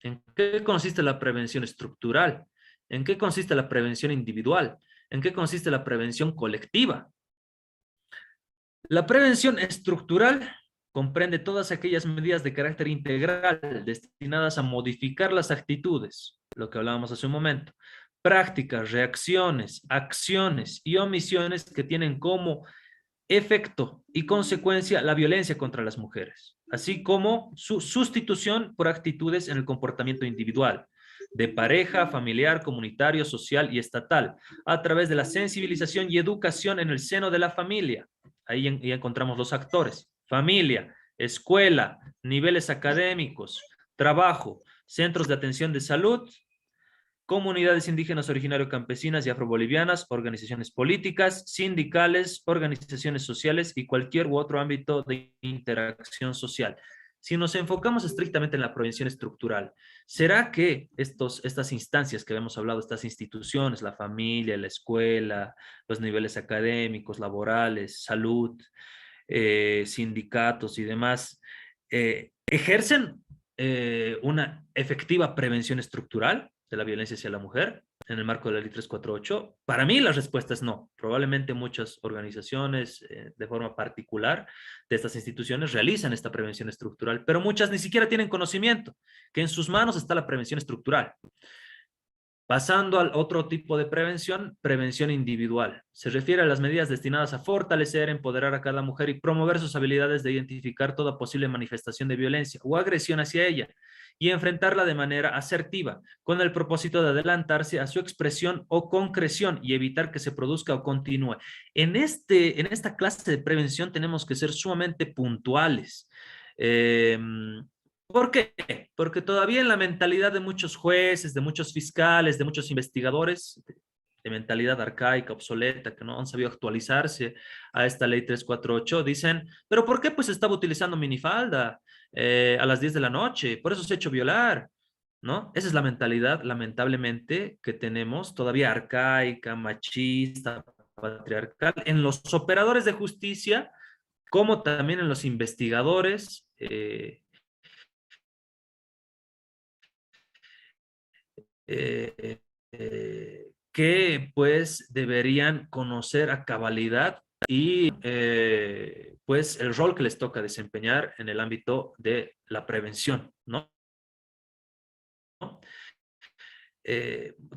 en qué consiste la prevención estructural, en qué consiste la prevención individual, en qué consiste la prevención colectiva. La prevención estructural comprende todas aquellas medidas de carácter integral destinadas a modificar las actitudes, lo que hablábamos hace un momento, prácticas, reacciones, acciones y omisiones que tienen como efecto y consecuencia la violencia contra las mujeres, así como su sustitución por actitudes en el comportamiento individual, de pareja, familiar, comunitario, social y estatal, a través de la sensibilización y educación en el seno de la familia. Ahí encontramos los actores: familia, escuela, niveles académicos, trabajo, centros de atención de salud, comunidades indígenas originario-campesinas y afrobolivianas, organizaciones políticas, sindicales, organizaciones sociales y cualquier u otro ámbito de interacción social. Si nos enfocamos estrictamente en la prevención estructural, ¿será que estas instancias que hemos hablado, estas instituciones, la familia, la escuela, los niveles académicos, laborales, salud, sindicatos y demás, ejercen una efectiva prevención estructural de la violencia hacia la mujer en el marco de la Ley 348? Para mí la respuesta es no. Probablemente muchas organizaciones de forma particular de estas instituciones realizan esta prevención estructural, pero muchas ni siquiera tienen conocimiento que en sus manos está la prevención estructural. Pasando al otro tipo de prevención, prevención individual. Se refiere a las medidas destinadas a fortalecer, empoderar a cada mujer y promover sus habilidades de identificar toda posible manifestación de violencia o agresión hacia ella y enfrentarla de manera asertiva, con el propósito de adelantarse a su expresión o concreción y evitar que se produzca o continúe. En esta clase de prevención tenemos que ser sumamente puntuales. ¿Por qué? Porque todavía en la mentalidad de muchos jueces, de muchos fiscales, de muchos investigadores, de mentalidad arcaica, obsoleta, que no han sabido actualizarse a esta ley 348, dicen, pero ¿por qué pues estaba utilizando minifalda a las 10 de la noche? Por eso se ha hecho violar, ¿no? Esa es la mentalidad, lamentablemente, que tenemos todavía arcaica, machista, patriarcal, en los operadores de justicia, como también en los investigadores, eh, que pues deberían conocer a cabalidad y pues el rol que les toca desempeñar en el ámbito de la prevención, ¿no?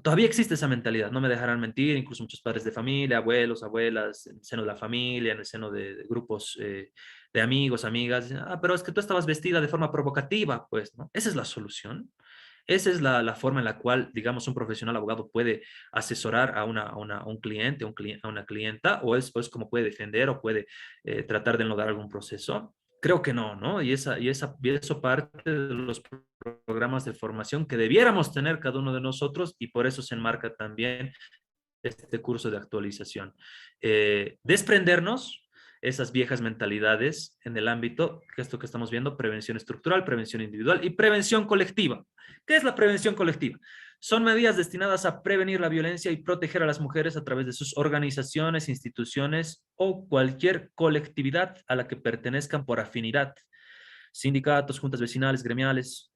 Todavía existe esa mentalidad, no me dejarán mentir, incluso muchos padres de familia, abuelos, abuelas, en el seno de la familia, en el seno de grupos de amigos, amigas, dicen, pero es que tú estabas vestida de forma provocativa, pues, ¿no? Esa es la solución. Esa es la forma en la cual, digamos, un profesional abogado puede asesorar a un cliente, a una clienta, o es como puede defender o puede tratar de enlodar algún proceso. Creo que no, ¿no? Y eso parte de los programas de formación que debiéramos tener cada uno de nosotros y por eso se enmarca también este curso de actualización. Desprendernos esas viejas mentalidades en el ámbito, que esto que estamos viendo, prevención estructural, prevención individual y prevención colectiva. ¿Qué es la prevención colectiva? Son medidas destinadas a prevenir la violencia y proteger a las mujeres a través de sus organizaciones, instituciones o cualquier colectividad a la que pertenezcan por afinidad. Sindicatos, juntas vecinales, gremiales,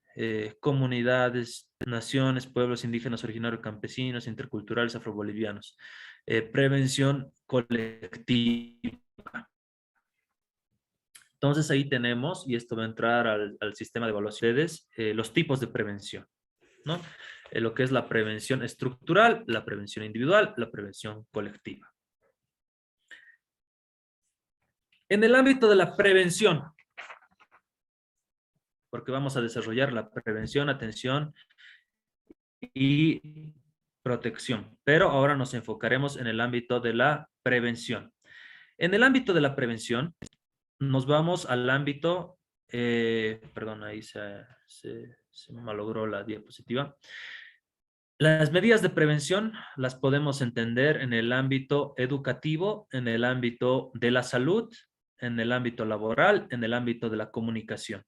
comunidades, naciones, pueblos indígenas originarios, campesinos, interculturales, afrobolivianos. Prevención colectiva. Entonces ahí tenemos, y esto va a entrar al sistema de evaluaciones, los tipos de prevención, ¿no? Lo que es la prevención estructural, la prevención individual, la prevención colectiva. En el ámbito de la prevención, porque vamos a desarrollar la prevención, atención y protección, pero ahora nos enfocaremos en el ámbito de la prevención. En el ámbito de la prevención, nos vamos al ámbito, perdón, ahí se me malogró la diapositiva. Las medidas de prevención las podemos entender en el ámbito educativo, en el ámbito de la salud, en el ámbito laboral, en el ámbito de la comunicación.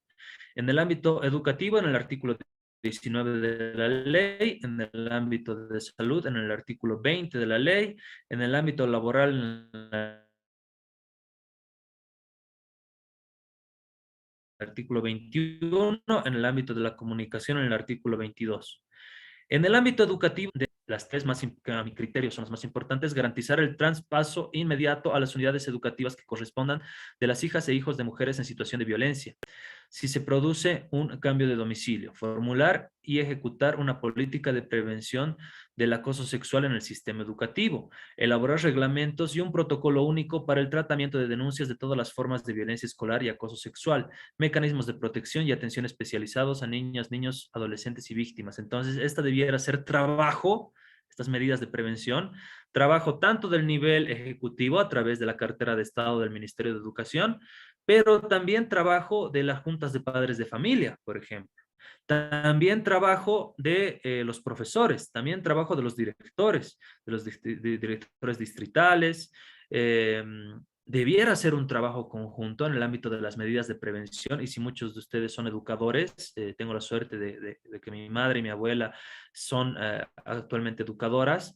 En el ámbito educativo, en el artículo 19 de la ley, en el ámbito de salud, en el artículo 20 de la ley, en el ámbito laboral, en el artículo 21, en el ámbito de la comunicación, en el artículo 22. En el ámbito educativo, de las tres más, a mi criterio, son las más importantes: garantizar el traspaso inmediato a las unidades educativas que correspondan de las hijas e hijos de mujeres en situación de violencia, si se produce un cambio de domicilio; formular y ejecutar una política de prevención del acoso sexual en el sistema educativo; elaborar reglamentos y un protocolo único para el tratamiento de denuncias de todas las formas de violencia escolar y acoso sexual; mecanismos de protección y atención especializados a niñas, niños, adolescentes y víctimas. Entonces, esta debiera ser trabajo, estas medidas de prevención, trabajo tanto del nivel ejecutivo a través de la cartera de Estado del Ministerio de Educación, pero también trabajo de las juntas de padres de familia, por ejemplo. También trabajo de los profesores, también trabajo de los directores, de los directores distritales. Debiera ser un trabajo conjunto en el ámbito de las medidas de prevención, y si muchos de ustedes son educadores, tengo la suerte de que mi madre y mi abuela son actualmente educadoras,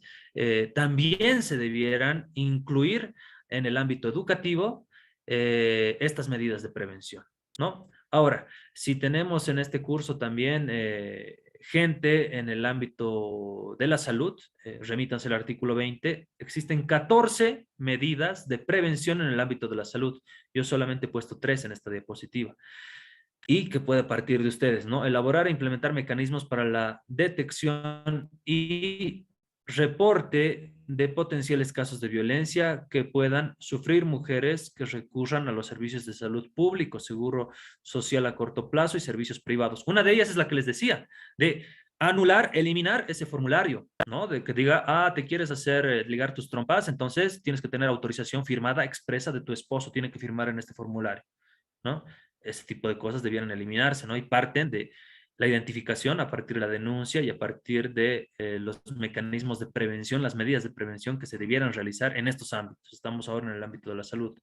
también se debieran incluir en el ámbito educativo estas medidas de prevención, ¿no? Ahora, si tenemos en este curso también gente en el ámbito de la salud, remítanse al artículo 20, existen 14 medidas de prevención en el ámbito de la salud. Yo solamente he puesto 3 en esta diapositiva. Y que puede partir de ustedes, ¿no? Elaborar e implementar mecanismos para la detección y reporte de potenciales casos de violencia que puedan sufrir mujeres que recurran a los servicios de salud público, seguro social a corto plazo y servicios privados. Una de ellas es la que les decía, de anular, eliminar ese formulario, ¿no? De que diga, te quieres hacer ligar tus trompas, entonces tienes que tener autorización firmada expresa de tu esposo, tiene que firmar en este formulario, ¿no? Ese tipo de cosas debieran eliminarse, ¿no? Y parten de la identificación a partir de la denuncia y a partir de los mecanismos de prevención, las medidas de prevención que se debieran realizar en estos ámbitos. Estamos ahora en el ámbito de la salud.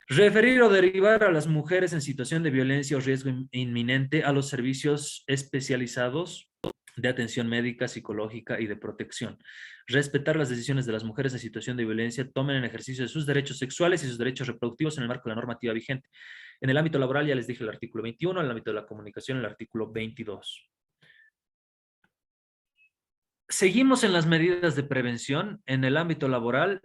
Referir o derivar a las mujeres en situación de violencia o riesgo inminente a los servicios especializados de atención médica, psicológica y de protección. Respetar las decisiones de las mujeres en situación de violencia, tomen en ejercicio de sus derechos sexuales y sus derechos reproductivos en el marco de la normativa vigente. En el ámbito laboral ya les dije el artículo 21, en el ámbito de la comunicación el artículo 22. Seguimos en las medidas de prevención. En el ámbito laboral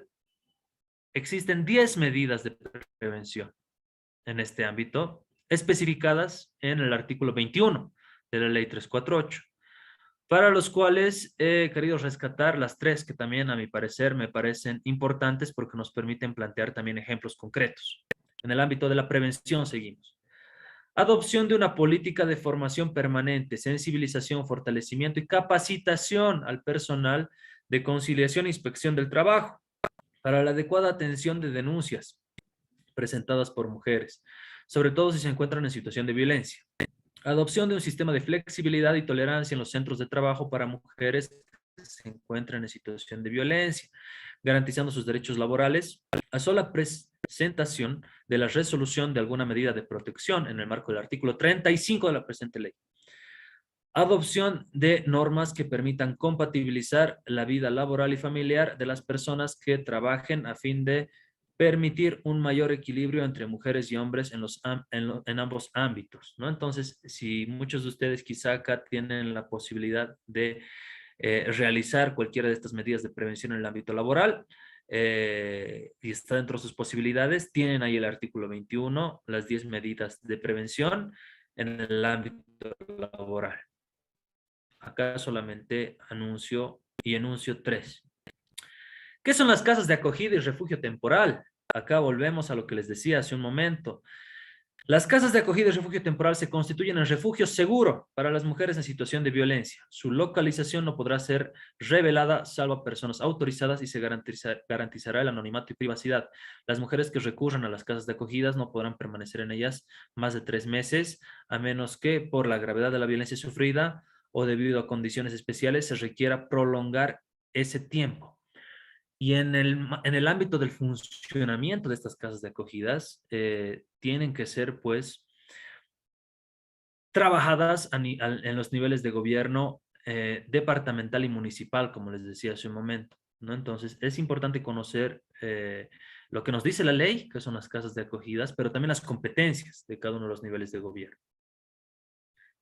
existen 10 medidas de prevención en este ámbito, especificadas en el artículo 21 de la ley 348, para los cuales he querido rescatar las 3 que también a mi parecer me parecen importantes porque nos permiten plantear también ejemplos concretos. En el ámbito de la prevención seguimos. Adopción de una política de formación permanente, sensibilización, fortalecimiento y capacitación al personal de conciliación e inspección del trabajo para la adecuada atención de denuncias presentadas por mujeres, sobre todo si se encuentran en situación de violencia. Adopción de un sistema de flexibilidad y tolerancia en los centros de trabajo para mujeres que se encuentran en situación de violencia, garantizando sus derechos laborales a sola presentación de la resolución de alguna medida de protección en el marco del artículo 35 de la presente ley. Adopción de normas que permitan compatibilizar la vida laboral y familiar de las personas que trabajen a fin de permitir un mayor equilibrio entre mujeres y hombres en ambos ámbitos, ¿no? Entonces, si muchos de ustedes quizá acá tienen la posibilidad de realizar cualquiera de estas medidas de prevención en el ámbito laboral y está dentro de sus posibilidades, tienen ahí el artículo 21, las 10 medidas de prevención en el ámbito laboral. Acá solamente anuncio y enuncio 3. ¿Qué son las casas de acogida y refugio temporal? Acá volvemos a lo que les decía hace un momento. Las casas de acogida y refugio temporal se constituyen en refugio seguro para las mujeres en situación de violencia. Su localización no podrá ser revelada salvo a personas autorizadas y se garantizará el anonimato y privacidad. Las mujeres que recurran a las casas de acogidas no podrán permanecer en ellas más de 3 meses, a menos que por la gravedad de la violencia sufrida o debido a condiciones especiales se requiera prolongar ese tiempo. Y en el ámbito del funcionamiento de estas casas de acogidas, tienen que ser, pues, trabajadas en los niveles de gobierno departamental y municipal, como les decía hace un momento, ¿no? Entonces, es importante conocer lo que nos dice la ley, que son las casas de acogidas, pero también las competencias de cada uno de los niveles de gobierno.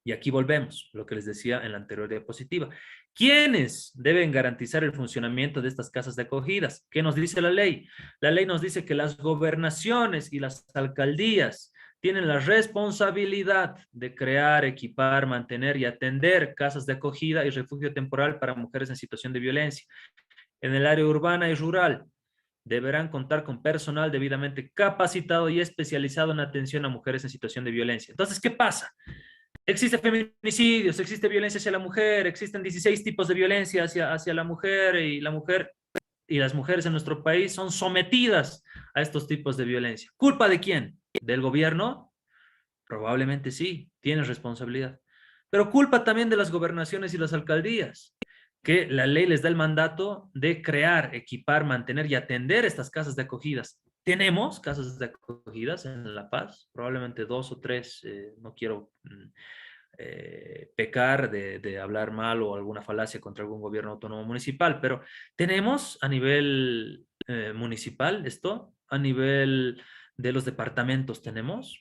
Y aquí volvemos, lo que les decía en la anterior diapositiva. ¿Quiénes deben garantizar el funcionamiento de estas casas de acogidas? ¿Qué nos dice la ley? La ley nos dice que las gobernaciones y las alcaldías tienen la responsabilidad de crear, equipar, mantener y atender casas de acogida y refugio temporal para mujeres en situación de violencia. En el área urbana y rural deberán contar con personal debidamente capacitado y especializado en atención a mujeres en situación de violencia. Entonces, ¿qué pasa? Existen feminicidios, existe violencia hacia la mujer, existen 16 tipos de violencia hacia la mujer y las mujeres en nuestro país son sometidas a estos tipos de violencia. ¿Culpa de quién? ¿Del gobierno? Probablemente sí, tiene responsabilidad. Pero culpa también de las gobernaciones y las alcaldías, que la ley les da el mandato de crear, equipar, mantener y atender estas casas de acogidas. Tenemos casas de acogidas en La Paz, probablemente 2 o 3, no quiero pecar de hablar mal o alguna falacia contra algún gobierno autónomo municipal, pero tenemos a nivel municipal esto, a nivel de los departamentos tenemos.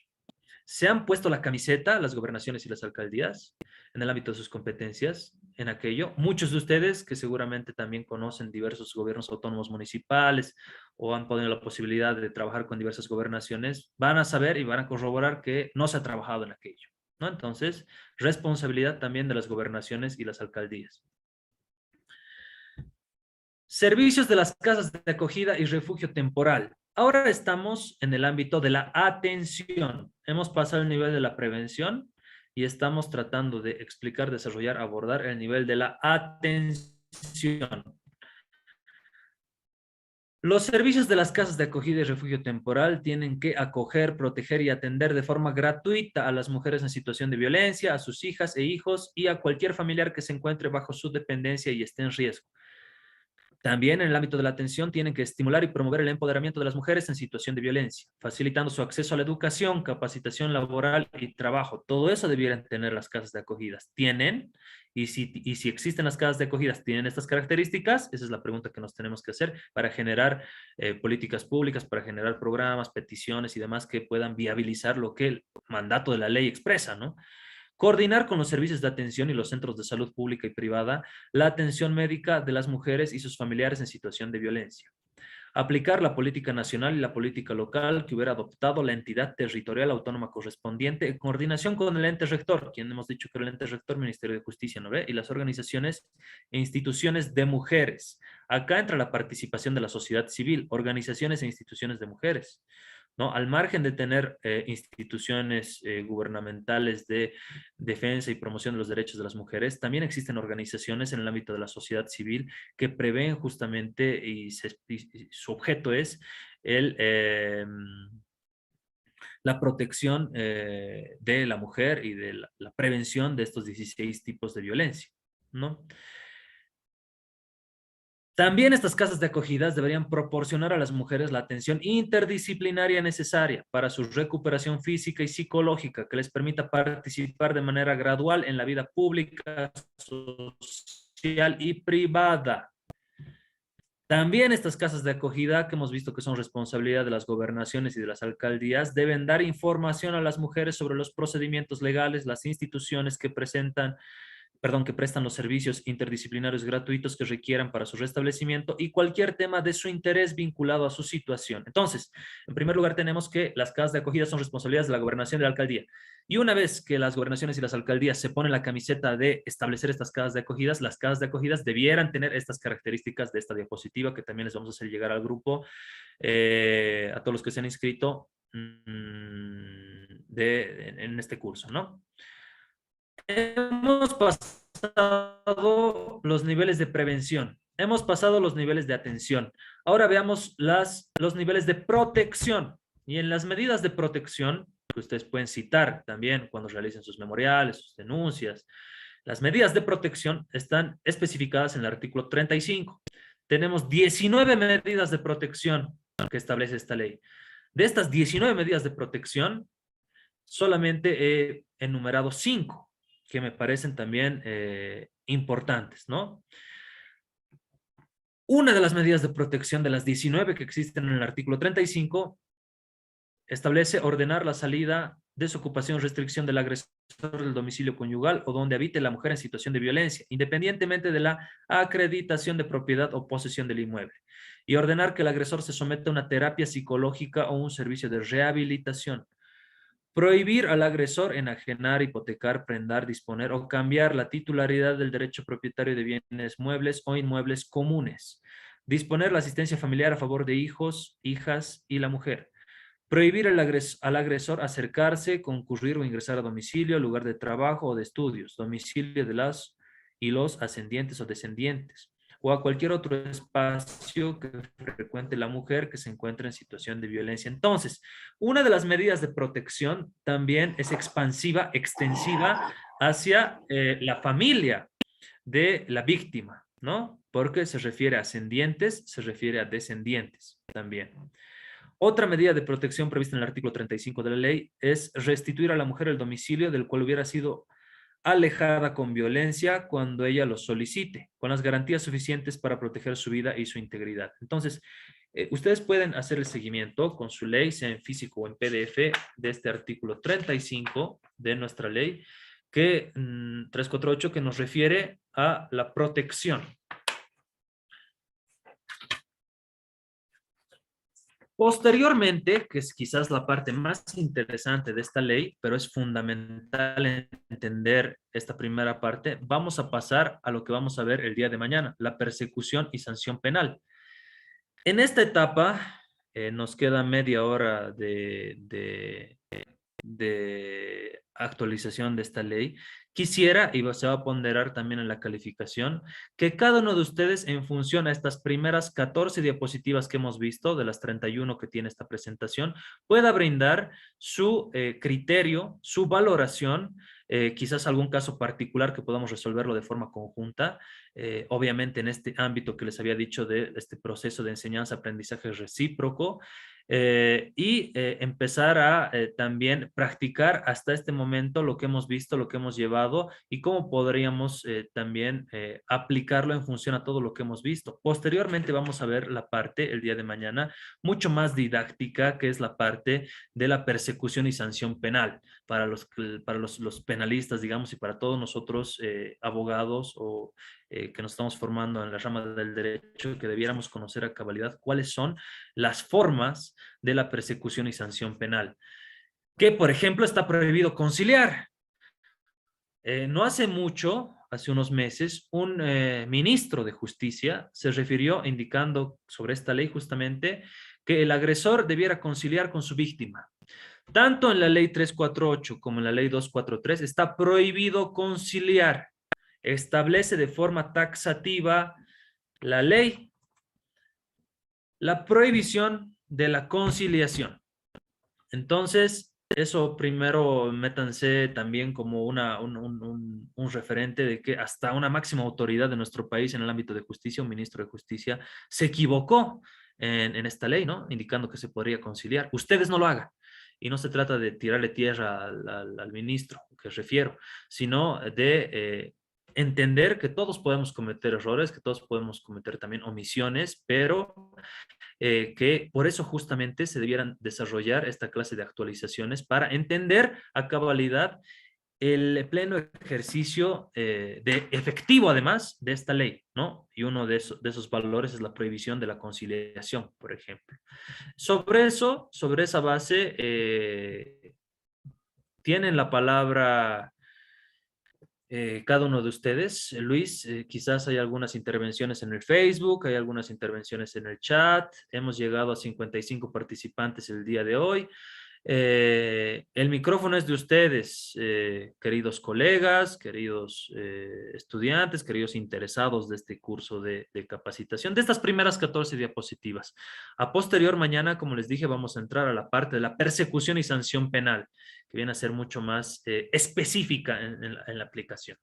Se han puesto la camiseta las gobernaciones y las alcaldías en el ámbito de sus competencias en aquello. Muchos de ustedes que seguramente también conocen diversos gobiernos autónomos municipales o han tenido la posibilidad de trabajar con diversas gobernaciones, van a saber y van a corroborar que no se ha trabajado en aquello, ¿no? Entonces, responsabilidad también de las gobernaciones y las alcaldías. Servicios de las casas de acogida y refugio temporal. Ahora estamos en el ámbito de la atención. Hemos pasado el nivel de la prevención y estamos tratando de explicar, desarrollar, abordar el nivel de la atención. Los servicios de las casas de acogida y refugio temporal tienen que acoger, proteger y atender de forma gratuita a las mujeres en situación de violencia, a sus hijas e hijos y a cualquier familiar que se encuentre bajo su dependencia y esté en riesgo. También en el ámbito de la atención tienen que estimular y promover el empoderamiento de las mujeres en situación de violencia, facilitando su acceso a la educación, capacitación laboral y trabajo. Todo eso debieran tener las casas de acogidas. ¿Tienen? Y si existen las casas de acogidas, ¿tienen estas características? Esa es la pregunta que nos tenemos que hacer para generar políticas públicas, para generar programas, peticiones y demás que puedan viabilizar lo que el mandato de la ley expresa, ¿no? Coordinar con los servicios de atención y los centros de salud pública y privada la atención médica de las mujeres y sus familiares en situación de violencia. Aplicar la política nacional y la política local que hubiera adoptado la entidad territorial autónoma correspondiente en coordinación con el ente rector, quien hemos dicho que el ente rector, Ministerio de Justicia, ¿no ve? Y las organizaciones e instituciones de mujeres. Acá entra la participación de la sociedad civil, organizaciones e instituciones de mujeres, ¿no? Al margen de tener instituciones gubernamentales de defensa y promoción de los derechos de las mujeres, también existen organizaciones en el ámbito de la sociedad civil que prevén justamente y su objeto es el, la protección de la mujer y de la prevención de estos 16 tipos de violencia, ¿no? También estas casas de acogidas deberían proporcionar a las mujeres la atención interdisciplinaria necesaria para su recuperación física y psicológica, que les permita participar de manera gradual en la vida pública, social y privada. También estas casas de acogida, que hemos visto que son responsabilidad de las gobernaciones y de las alcaldías, deben dar información a las mujeres sobre los procedimientos legales, las instituciones que prestan los servicios interdisciplinarios gratuitos que requieran para su restablecimiento y cualquier tema de su interés vinculado a su situación. Entonces, en primer lugar, tenemos que las casas de acogida son responsabilidades de la gobernación y de la alcaldía. Y una vez que las gobernaciones y las alcaldías se ponen la camiseta de establecer estas casas de acogidas, las casas de acogidas debieran tener estas características de esta diapositiva que también les vamos a hacer llegar al grupo, a todos los que se han inscrito en este curso, ¿no? Hemos pasado los niveles de prevención, hemos pasado los niveles de atención. Ahora veamos los niveles de protección. Y en las medidas de protección, que ustedes pueden citar también cuando realicen sus memoriales, sus denuncias, las medidas de protección están especificadas en el artículo 35. Tenemos 19 medidas de protección que establece esta ley. De estas 19 medidas de protección, solamente he enumerado 5 que me parecen también importantes, ¿no? Una de las medidas de protección de las 19 que existen en el artículo 35 establece ordenar la salida, desocupación, restricción del agresor del domicilio conyugal o donde habite la mujer en situación de violencia, independientemente de la acreditación de propiedad o posesión del inmueble, y ordenar que el agresor se someta a una terapia psicológica o un servicio de rehabilitación. Prohibir al agresor enajenar, hipotecar, prendar, disponer o cambiar la titularidad del derecho propietario de bienes muebles o inmuebles comunes. Disponer la asistencia familiar a favor de hijos, hijas y la mujer. Prohibir al agresor acercarse, concurrir o ingresar a domicilio, lugar de trabajo o de estudios, domicilio de las y los ascendientes o descendientes. o a cualquier otro espacio que frecuente la mujer que se encuentre en situación de violencia. Entonces, una de las medidas de protección también es expansiva, extensiva hacia la familia de la víctima, ¿no? Porque se refiere a ascendientes, se refiere a descendientes también. Otra medida de protección prevista en el artículo 35 de la ley es restituir a la mujer el domicilio del cual hubiera sido alejada con violencia cuando ella lo solicite, con las garantías suficientes para proteger su vida y su integridad. Entonces, ustedes pueden hacer el seguimiento con su ley, sea en físico o en PDF, de este artículo 35 de nuestra ley, que 348, que nos refiere a la protección. Posteriormente, que es quizás la parte más interesante de esta ley, pero es fundamental entender esta primera parte, vamos a pasar a lo que vamos a ver el día de mañana, la persecución y sanción penal. En esta etapa nos queda media hora de actualización de esta ley. Quisiera, y se va a ponderar también en la calificación, que cada uno de ustedes, en función a estas primeras 14 diapositivas que hemos visto, de las 31 que tiene esta presentación, pueda brindar su criterio, su valoración, quizás algún caso particular que podamos resolverlo de forma conjunta, obviamente en este ámbito que les había dicho de este proceso de enseñanza-aprendizaje recíproco, empezar a también practicar hasta este momento lo que hemos visto, lo que hemos llevado y cómo podríamos también aplicarlo en función a todo lo que hemos visto. Posteriormente vamos a ver la parte, el día de mañana, mucho más didáctica, que es la parte de la persecución y sanción penal para los penalistas, digamos, y para todos nosotros abogados o que nos estamos formando en la rama del derecho, que debiéramos conocer a cabalidad cuáles son las formas de la persecución y sanción penal. Que, por ejemplo, está prohibido conciliar. No hace mucho, hace unos meses, un ministro de Justicia se refirió indicando sobre esta ley justamente que el agresor debiera conciliar con su víctima. Tanto en la ley 348 como en la ley 243 está prohibido conciliar. Establece de forma taxativa la ley la prohibición de la conciliación. Entonces, eso primero métanse también como un referente de que hasta una máxima autoridad de nuestro país en el ámbito de justicia, un ministro de justicia, se equivocó en esta ley, ¿no? Indicando que se podría conciliar. Ustedes no lo hagan. Y no se trata de tirarle tierra al ministro, que refiero, sino de entender que todos podemos cometer errores, que todos podemos cometer también omisiones, pero que por eso justamente se debieran desarrollar esta clase de actualizaciones para entender a cabalidad el pleno ejercicio de efectivo, además, de esta ley, ¿no? Y uno de esos valores es la prohibición de la conciliación, por ejemplo. Sobre eso, sobre esa base, tienen la palabra cada uno de ustedes. Luis, quizás hay algunas intervenciones en el Facebook, hay algunas intervenciones en el chat. Hemos llegado a 55 participantes el día de hoy. El micrófono es de ustedes, queridos colegas, queridos estudiantes, queridos interesados de este curso de capacitación, de estas primeras 14 diapositivas. A posterior, mañana, como les dije, vamos a entrar a la parte de la persecución y sanción penal, que viene a ser mucho más específica en la aplicación.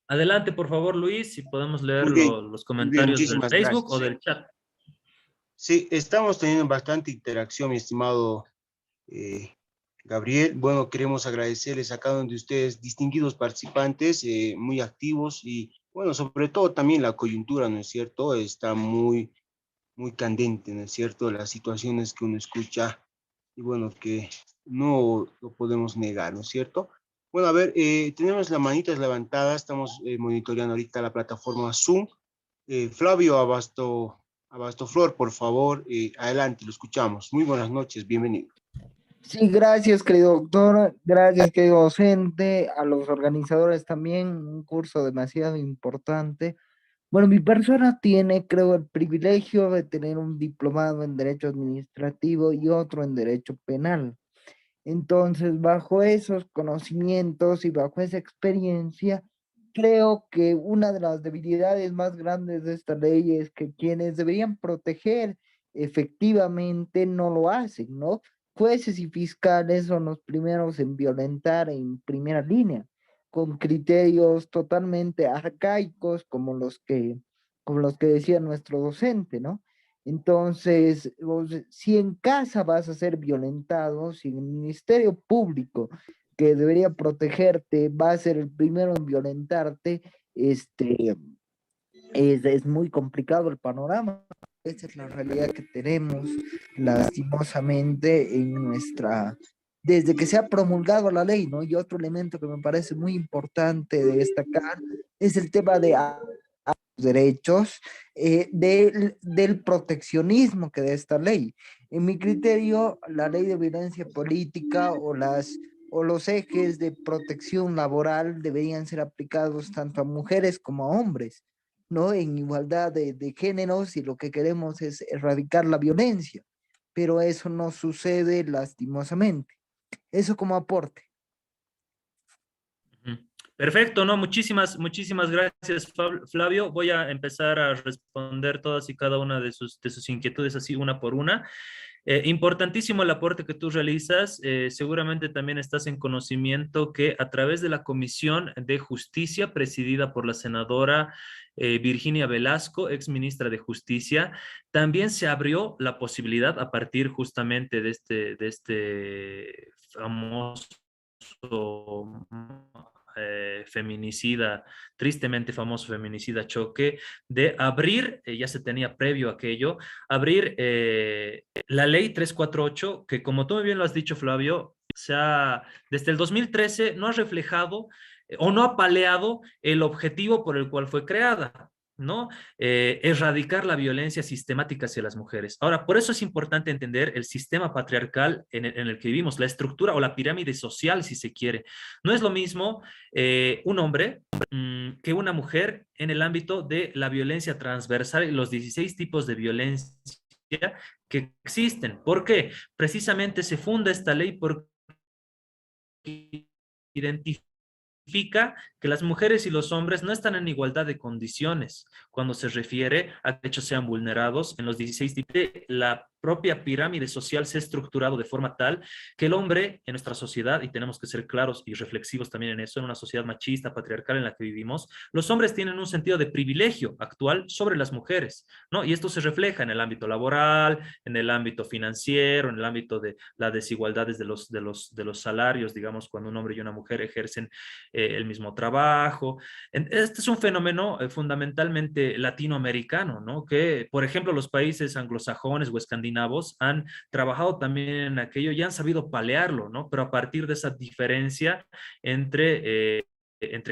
Adelante, por favor, Luis, si podemos leer los muy bien, comentarios del muchísimas Facebook o gracias. del chat. Sí, estamos teniendo bastante interacción, mi estimado Gabriel. Bueno, queremos agradecerles a cada uno de ustedes, distinguidos participantes, muy activos y, bueno, sobre todo también la coyuntura, ¿no es cierto? Está muy, muy candente, ¿no es cierto? Las situaciones que uno escucha y, bueno, que no lo podemos negar, ¿no es cierto? Bueno, a ver, tenemos las manitas levantadas, estamos monitoreando ahorita la plataforma Zoom. Flavio Abastoflor, por favor, adelante, lo escuchamos. Muy buenas noches, bienvenido. Sí, gracias, querido doctor, gracias, querido docente, a los organizadores también, un curso demasiado importante. Bueno, mi persona tiene, creo, el privilegio de tener un diplomado en Derecho Administrativo y otro en Derecho Penal. Entonces, bajo esos conocimientos y bajo esa experiencia, creo que una de las debilidades más grandes de esta ley es que quienes deberían proteger efectivamente no lo hacen, ¿no? Jueces y fiscales son los primeros en violentar en primera línea, con criterios totalmente arcaicos como los que decía nuestro docente, ¿no? Entonces, si en casa vas a ser violentado, si en el Ministerio Público que debería protegerte va a ser el primero en violentarte, este, es muy complicado el panorama. Esa es la realidad que tenemos lastimosamente en desde que se ha promulgado la ley, ¿no? Y otro elemento que me parece muy importante de destacar es el tema de los derechos, del proteccionismo que da esta ley. En mi criterio, la ley de violencia política o los ejes de protección laboral deberían ser aplicados tanto a mujeres como a hombres, ¿no? En igualdad de géneros, y lo que queremos es erradicar la violencia, pero eso no sucede lastimosamente. Eso como aporte. Ujú. Perfecto, ¿no? Muchísimas gracias, Flavio. Voy a empezar a responder todas y cada una de sus inquietudes así una por una. Importantísimo el aporte que tú realizas. Seguramente también estás en conocimiento que a través de la Comisión de Justicia, presidida por la senadora Virginia Velasco, ex ministra de Justicia, también se abrió la posibilidad a partir justamente de este famoso feminicida, tristemente famoso feminicida Choque, de abrir, ya se tenía previo a aquello, abrir la ley 348, que como tú muy bien lo has dicho, Flavio, desde el 2013 no ha reflejado o no ha paleado el objetivo por el cual fue creada. ¿No? Erradicar la violencia sistemática hacia las mujeres. Ahora, por eso es importante entender el sistema patriarcal en el que vivimos, la estructura o la pirámide social, si se quiere. No es lo mismo un hombre que una mujer en el ámbito de la violencia transversal y los 16 tipos de violencia que existen. ¿Por qué? Precisamente se funda esta ley porque identifica que las mujeres y los hombres no están en igualdad de condiciones cuando se refiere a que hechos sean vulnerados en los 16 tipos. La propia pirámide social se ha estructurado de forma tal que el hombre en nuestra sociedad, y tenemos que ser claros y reflexivos también en eso, en una sociedad machista, patriarcal en la que vivimos, los hombres tienen un sentido de privilegio actual sobre las mujeres, ¿no? Y esto se refleja en el ámbito laboral, en el ámbito financiero, en el ámbito de las desigualdades de los salarios, digamos, cuando un hombre y una mujer ejercen el mismo trabajo. Este es un fenómeno fundamentalmente latinoamericano, ¿no? Que, por ejemplo, los países anglosajones o escandinavos han trabajado también en aquello y han sabido palearlo, ¿no? Pero a partir de esa diferencia entre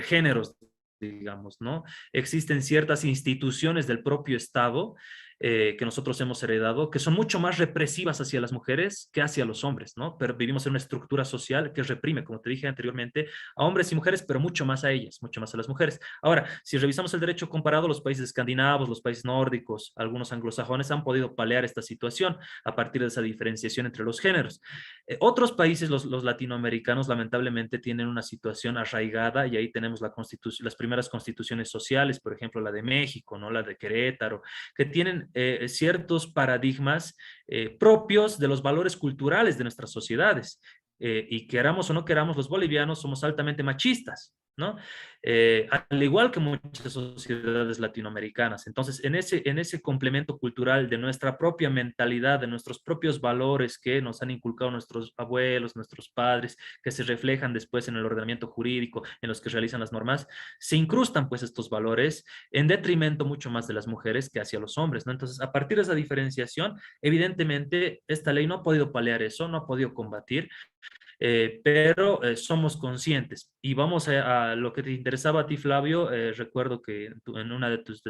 géneros, digamos, ¿no? Existen ciertas instituciones del propio Estado que nosotros hemos heredado, que son mucho más represivas hacia las mujeres que hacia los hombres, ¿no? Pero vivimos en una estructura social que reprime, como te dije anteriormente, a hombres y mujeres, pero mucho más a ellas, mucho más a las mujeres. Ahora, si revisamos el derecho comparado, los países escandinavos, los países nórdicos, algunos anglosajones han podido paliar esta situación a partir de esa diferenciación entre los géneros. Otros países, los latinoamericanos, lamentablemente tienen una situación arraigada y ahí tenemos las primeras constituciones sociales, por ejemplo, la de México, ¿no? La de Querétaro, que tienen ciertos paradigmas propios de los valores culturales de nuestras sociedades. Y queramos o no queramos, los bolivianos somos altamente machistas, ¿no? Al igual que muchas sociedades latinoamericanas. Entonces, en ese complemento cultural de nuestra propia mentalidad, de nuestros propios valores que nos han inculcado nuestros abuelos, nuestros padres, que se reflejan después en el ordenamiento jurídico, en los que realizan las normas, se incrustan pues estos valores en detrimento mucho más de las mujeres que hacia los hombres, ¿no? Entonces, a partir de esa diferenciación, evidentemente, esta ley no ha podido paliar eso, no ha podido combatir, pero somos conscientes. Y vamos a lo que te interesaba a ti, Flavio. Recuerdo que en una de tus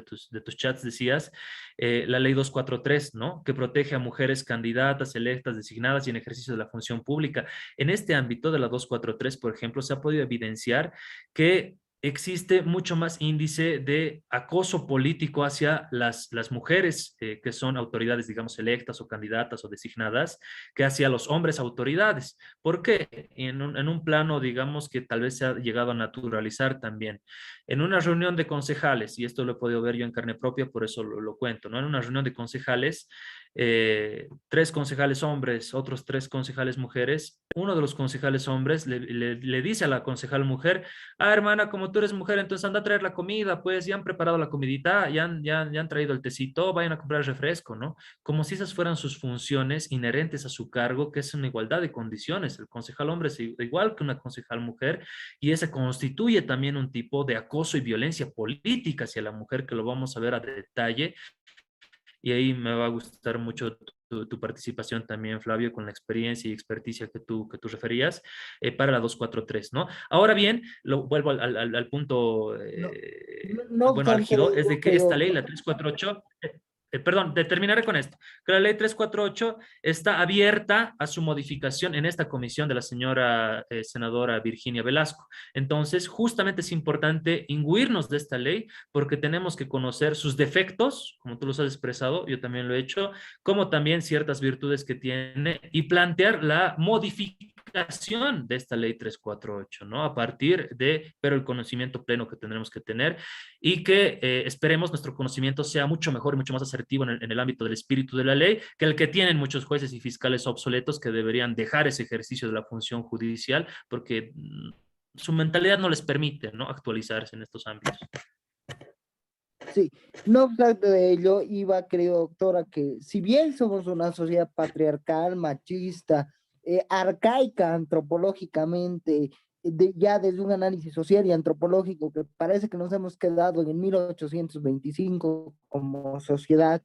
chats decías la ley 243, ¿no? Que protege a mujeres candidatas, electas, designadas y en ejercicio de la función pública. En este ámbito de la 243, por ejemplo, se ha podido evidenciar que existe mucho más índice de acoso político hacia las mujeres que son autoridades, digamos, electas o candidatas o designadas, que hacia los hombres autoridades. ¿Por qué? En un plano, digamos, que tal vez se ha llegado a naturalizar también. En una reunión de concejales, y esto lo he podido ver yo en carne propia, por eso lo cuento, ¿no? En una reunión de concejales, 3 concejales hombres, otros 3 concejales mujeres. Uno de los concejales hombres le dice a la concejal mujer: ah, hermana, como tú eres mujer, entonces anda a traer la comida, pues ya han preparado la comidita, ya han traído el tecito, vayan a comprar el refresco, ¿no? Como si esas fueran sus funciones inherentes a su cargo, que es una igualdad de condiciones. El concejal hombre es igual que una concejal mujer, y ese constituye también un tipo de acoso y violencia política hacia la mujer, que lo vamos a ver a detalle, y ahí me va a gustar mucho tu participación también, Flavio, con la experiencia y experticia que tú referías para la 243, ¿no? Ahora bien, vuelvo al punto, No, no bueno, obstante, álgido, es de que esta creo, ley, la 348, perdón, terminaré con esto, que la ley 348 está abierta a su modificación en esta comisión de la señora senadora Virginia Velasco. Entonces, justamente es importante imbuirnos de esta ley porque tenemos que conocer sus defectos, como tú los has expresado, yo también lo he hecho, como también ciertas virtudes que tiene, y plantear la modificación de esta ley 348, ¿no? A partir de, pero el conocimiento pleno que tendremos que tener, y que esperemos nuestro conocimiento sea mucho mejor y mucho más asertivo en el ámbito del espíritu de la ley que el que tienen muchos jueces y fiscales obsoletos, que deberían dejar ese ejercicio de la función judicial porque su mentalidad no les permite, ¿no?, actualizarse en estos ámbitos. sí, no obstante de ello, iba, querido doctora, que si bien somos una sociedad patriarcal, machista, arcaica antropológicamente, ya desde un análisis social y antropológico, que parece que nos hemos quedado en el 1825 como sociedad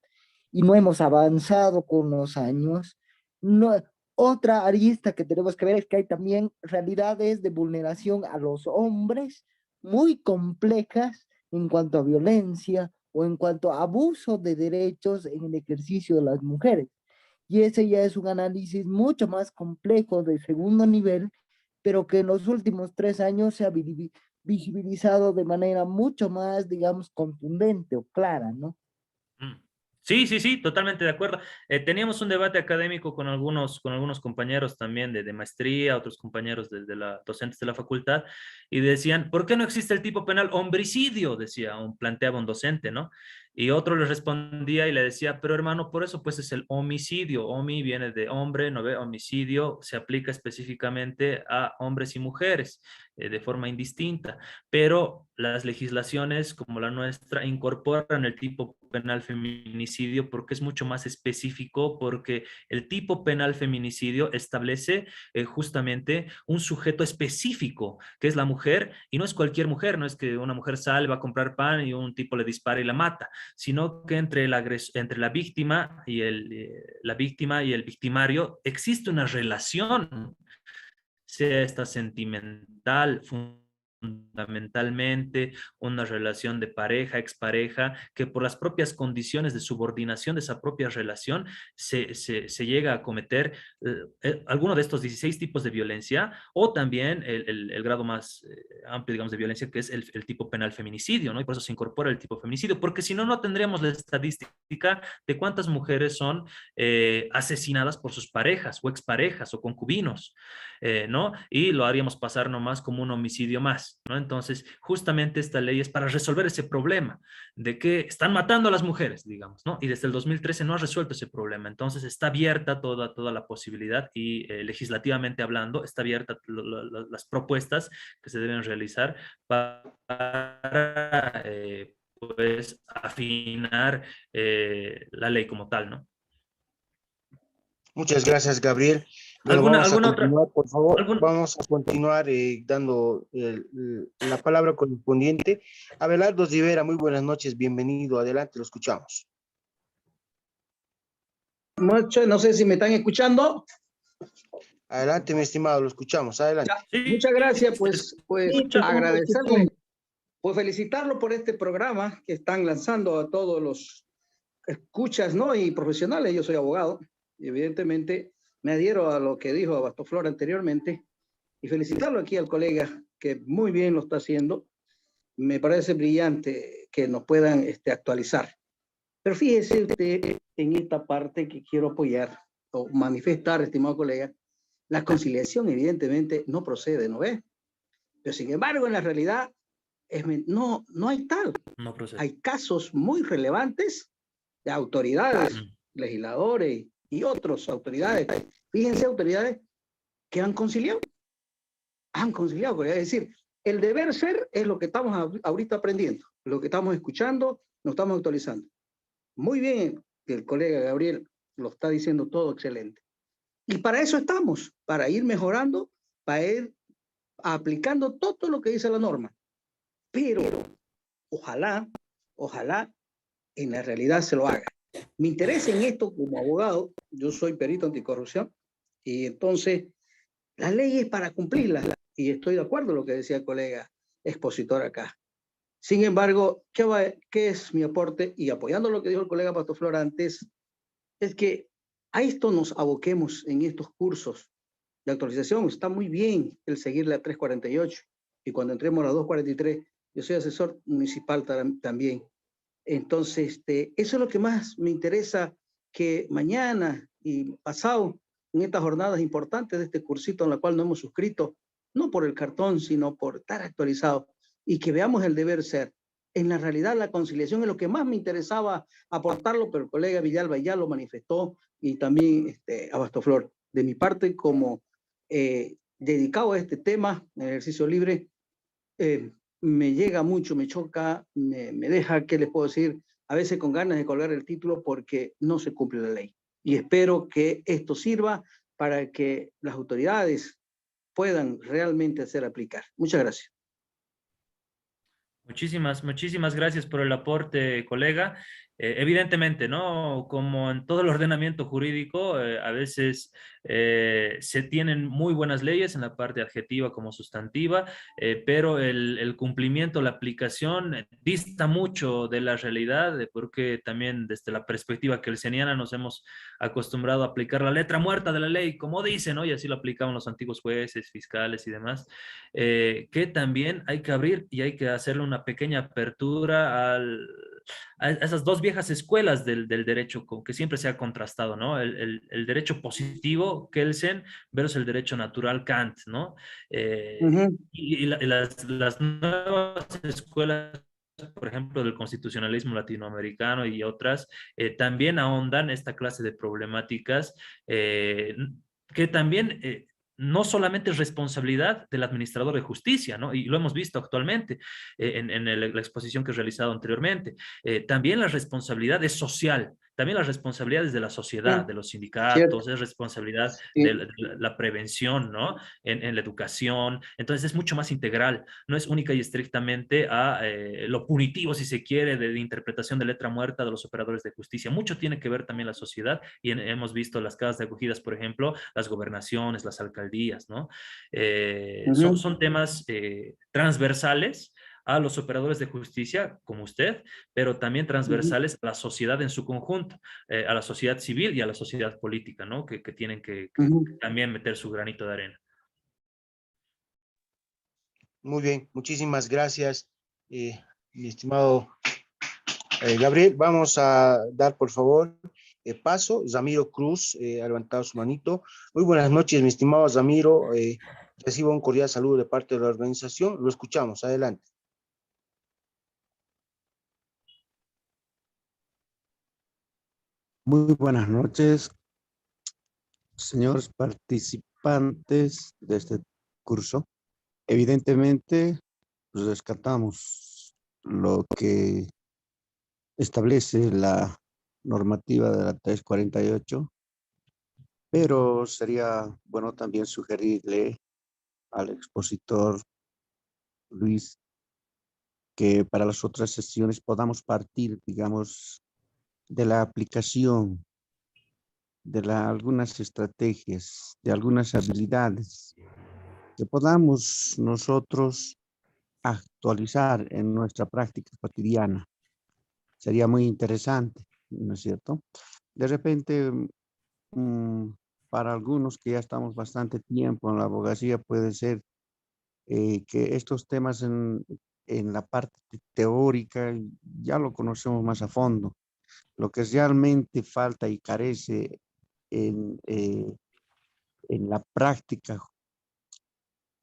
y no hemos avanzado con los años, no, otra arista que tenemos que ver es que hay también realidades de vulneración a los hombres muy complejas en cuanto a violencia o en cuanto a abuso de derechos en el ejercicio de las mujeres. Y ese ya es un análisis mucho más complejo de segundo nivel, pero que en los últimos 3 años se ha visibilizado de manera mucho más, digamos, contundente o clara, ¿no? Mm. Sí, sí, sí, totalmente de acuerdo. Teníamos un debate académico con algunos compañeros también de maestría, otros compañeros de la docentes de la facultad, y decían: ¿por qué no existe el tipo penal homicidio? Planteaba un docente, ¿no? Y otro le respondía y le decía: pero hermano, por eso pues es el homicidio. Homi viene de hombre, ¿no ve? Homicidio se aplica específicamente a hombres y mujeres de forma indistinta, pero las legislaciones como la nuestra incorporan el tipo penal feminicidio porque es mucho más específico, porque el tipo penal feminicidio establece justamente un sujeto específico, que es la mujer, y no es cualquier mujer, no es que una mujer sale, va a comprar pan y un tipo le dispara y la mata, sino que entre la víctima la víctima y el victimario existe una relación, sea esta sentimental, fundamentalmente una relación de pareja, expareja, que por las propias condiciones de subordinación de esa propia relación se llega a cometer alguno de estos 16 tipos de violencia, o también el grado más amplio, digamos, de violencia, que es el tipo penal feminicidio, ¿no? Y por eso se incorpora el tipo feminicidio, porque si no, no tendríamos la estadística de cuántas mujeres son asesinadas por sus parejas o exparejas o concubinos, ¿no? Y lo haríamos pasar nomás como un homicidio más, ¿no? Entonces, justamente esta ley es para resolver ese problema de que están matando a las mujeres, digamos, ¿no? Y desde el 2013 no ha resuelto ese problema. Entonces, está abierta toda la posibilidad y legislativamente hablando, está abierta las propuestas que se deben realizar para pues, afinar la ley como tal, ¿no? Muchas gracias, Gabriel. Bueno, ¿Alguna, vamos a alguna otra? continuar, por favor. Algún, Vamos a continuar dando la palabra correspondiente. Abelardo Rivera, muy buenas noches, bienvenido. Adelante, lo escuchamos. No sé si me están escuchando. Adelante, mi estimado, lo escuchamos. Adelante. sí, Muchas gracias, pues escucha. agradecerle, pues felicitarlo por este programa que están lanzando a todos los escuchas, ¿no? Y profesionales. Yo soy abogado y evidentemente me adhiero a lo que dijo Abastoflor anteriormente y felicitarlo aquí al colega que muy bien lo está haciendo. me parece brillante que nos puedan actualizar. Pero fíjese usted en esta parte que quiero apoyar o manifestar, estimado colega, la conciliación evidentemente no procede, ¿no ve? Pero sin embargo, en la realidad, no hay tal. No procede. Hay casos muy relevantes de autoridades, legisladores y otras autoridades. Fíjense, autoridades que han conciliado. Es decir, el deber ser es lo que estamos ahorita aprendiendo, lo que estamos escuchando, nos estamos actualizando. Muy bien, el colega Gabriel lo está diciendo todo excelente. Y para eso estamos, para ir mejorando, para ir aplicando todo lo que dice la norma. Pero ojalá en la realidad se lo haga. Me interesa en esto como abogado, yo soy perito anticorrupción, y entonces la ley es para cumplirla, y estoy de acuerdo con lo que decía el colega expositor acá. Sin embargo, ¿qué es mi aporte? Y apoyando lo que dijo el colega Pastoflor antes, es que a esto nos aboquemos en estos cursos de actualización. Está muy bien el seguir la 348, y cuando entremos a la 243, yo soy asesor municipal también. Entonces, eso es lo que más me interesa, que mañana y pasado, en estas jornadas importantes de este cursito en la cual no hemos suscrito, no por el cartón, sino por estar actualizado, y que veamos el deber ser. En la realidad, la conciliación es lo que más me interesaba aportarlo, pero el colega Villalba ya lo manifestó, y también Abastoflor. De mi parte, como dedicado a este tema, en ejercicio libre, me llega mucho, me choca, me deja, ¿qué les puedo decir? A veces con ganas de colgar el título porque no se cumple la ley. Y espero que esto sirva para que las autoridades puedan realmente hacer aplicar. Muchas gracias. Muchísimas gracias por el aporte, colega. Evidentemente, ¿no? Como en todo el ordenamiento jurídico, a veces se tienen muy buenas leyes en la parte adjetiva como sustantiva, pero el cumplimiento, la aplicación dista mucho de la realidad, porque también desde la perspectiva kelseniana nos hemos acostumbrado a aplicar la letra muerta de la ley, como dicen, ¿no? Y así lo aplicaban los antiguos jueces, fiscales y demás, que también hay que abrir y hay que hacerle una pequeña apertura a esas dos viejas escuelas del derecho que siempre se ha contrastado, ¿no? El derecho positivo, Kelsen, versus el derecho natural, Kant, ¿no? Las nuevas escuelas, por ejemplo, del constitucionalismo latinoamericano y otras, también ahondan esta clase de problemáticas que también no solamente es responsabilidad del administrador de justicia, ¿no? Y lo hemos visto actualmente en la exposición que he realizado anteriormente. También la responsabilidad es social, también las responsabilidades de la sociedad, de los Cierto. sindicatos, es responsabilidad de Sí. la prevención, ¿no? En la educación. Entonces es mucho más integral, no es única y estrictamente a lo punitivo, si se quiere, de interpretación de letra muerta de los operadores de justicia. Mucho tiene que ver también la sociedad y hemos visto las casas de acogidas, por ejemplo, las gobernaciones, las alcaldías, ¿no? Son temas transversales a los operadores de justicia, como usted, pero también transversales a la sociedad en su conjunto, a la sociedad civil y a la sociedad política, ¿no? Que tienen que también meter su granito de arena. Muy bien, muchísimas gracias, mi estimado Gabriel. Vamos a dar, por favor, paso. Zamiro Cruz ha levantado su manito. Muy buenas noches, mi estimado Zamiro. Recibo un cordial saludo de parte de la organización. Lo escuchamos. Adelante. Muy buenas noches, señores participantes de este curso. Evidentemente, rescatamos lo que establece la normativa de la 348, pero sería bueno también sugerirle al expositor Luis que para las otras sesiones podamos partir, digamos, de la aplicación de algunas estrategias, de algunas habilidades que podamos nosotros actualizar en nuestra práctica cotidiana. Sería muy interesante, ¿no es cierto? De repente, para algunos que ya estamos bastante tiempo en la abogacía, puede ser que estos temas en la parte teórica ya lo conocemos más a fondo. Lo que realmente falta y carece en la práctica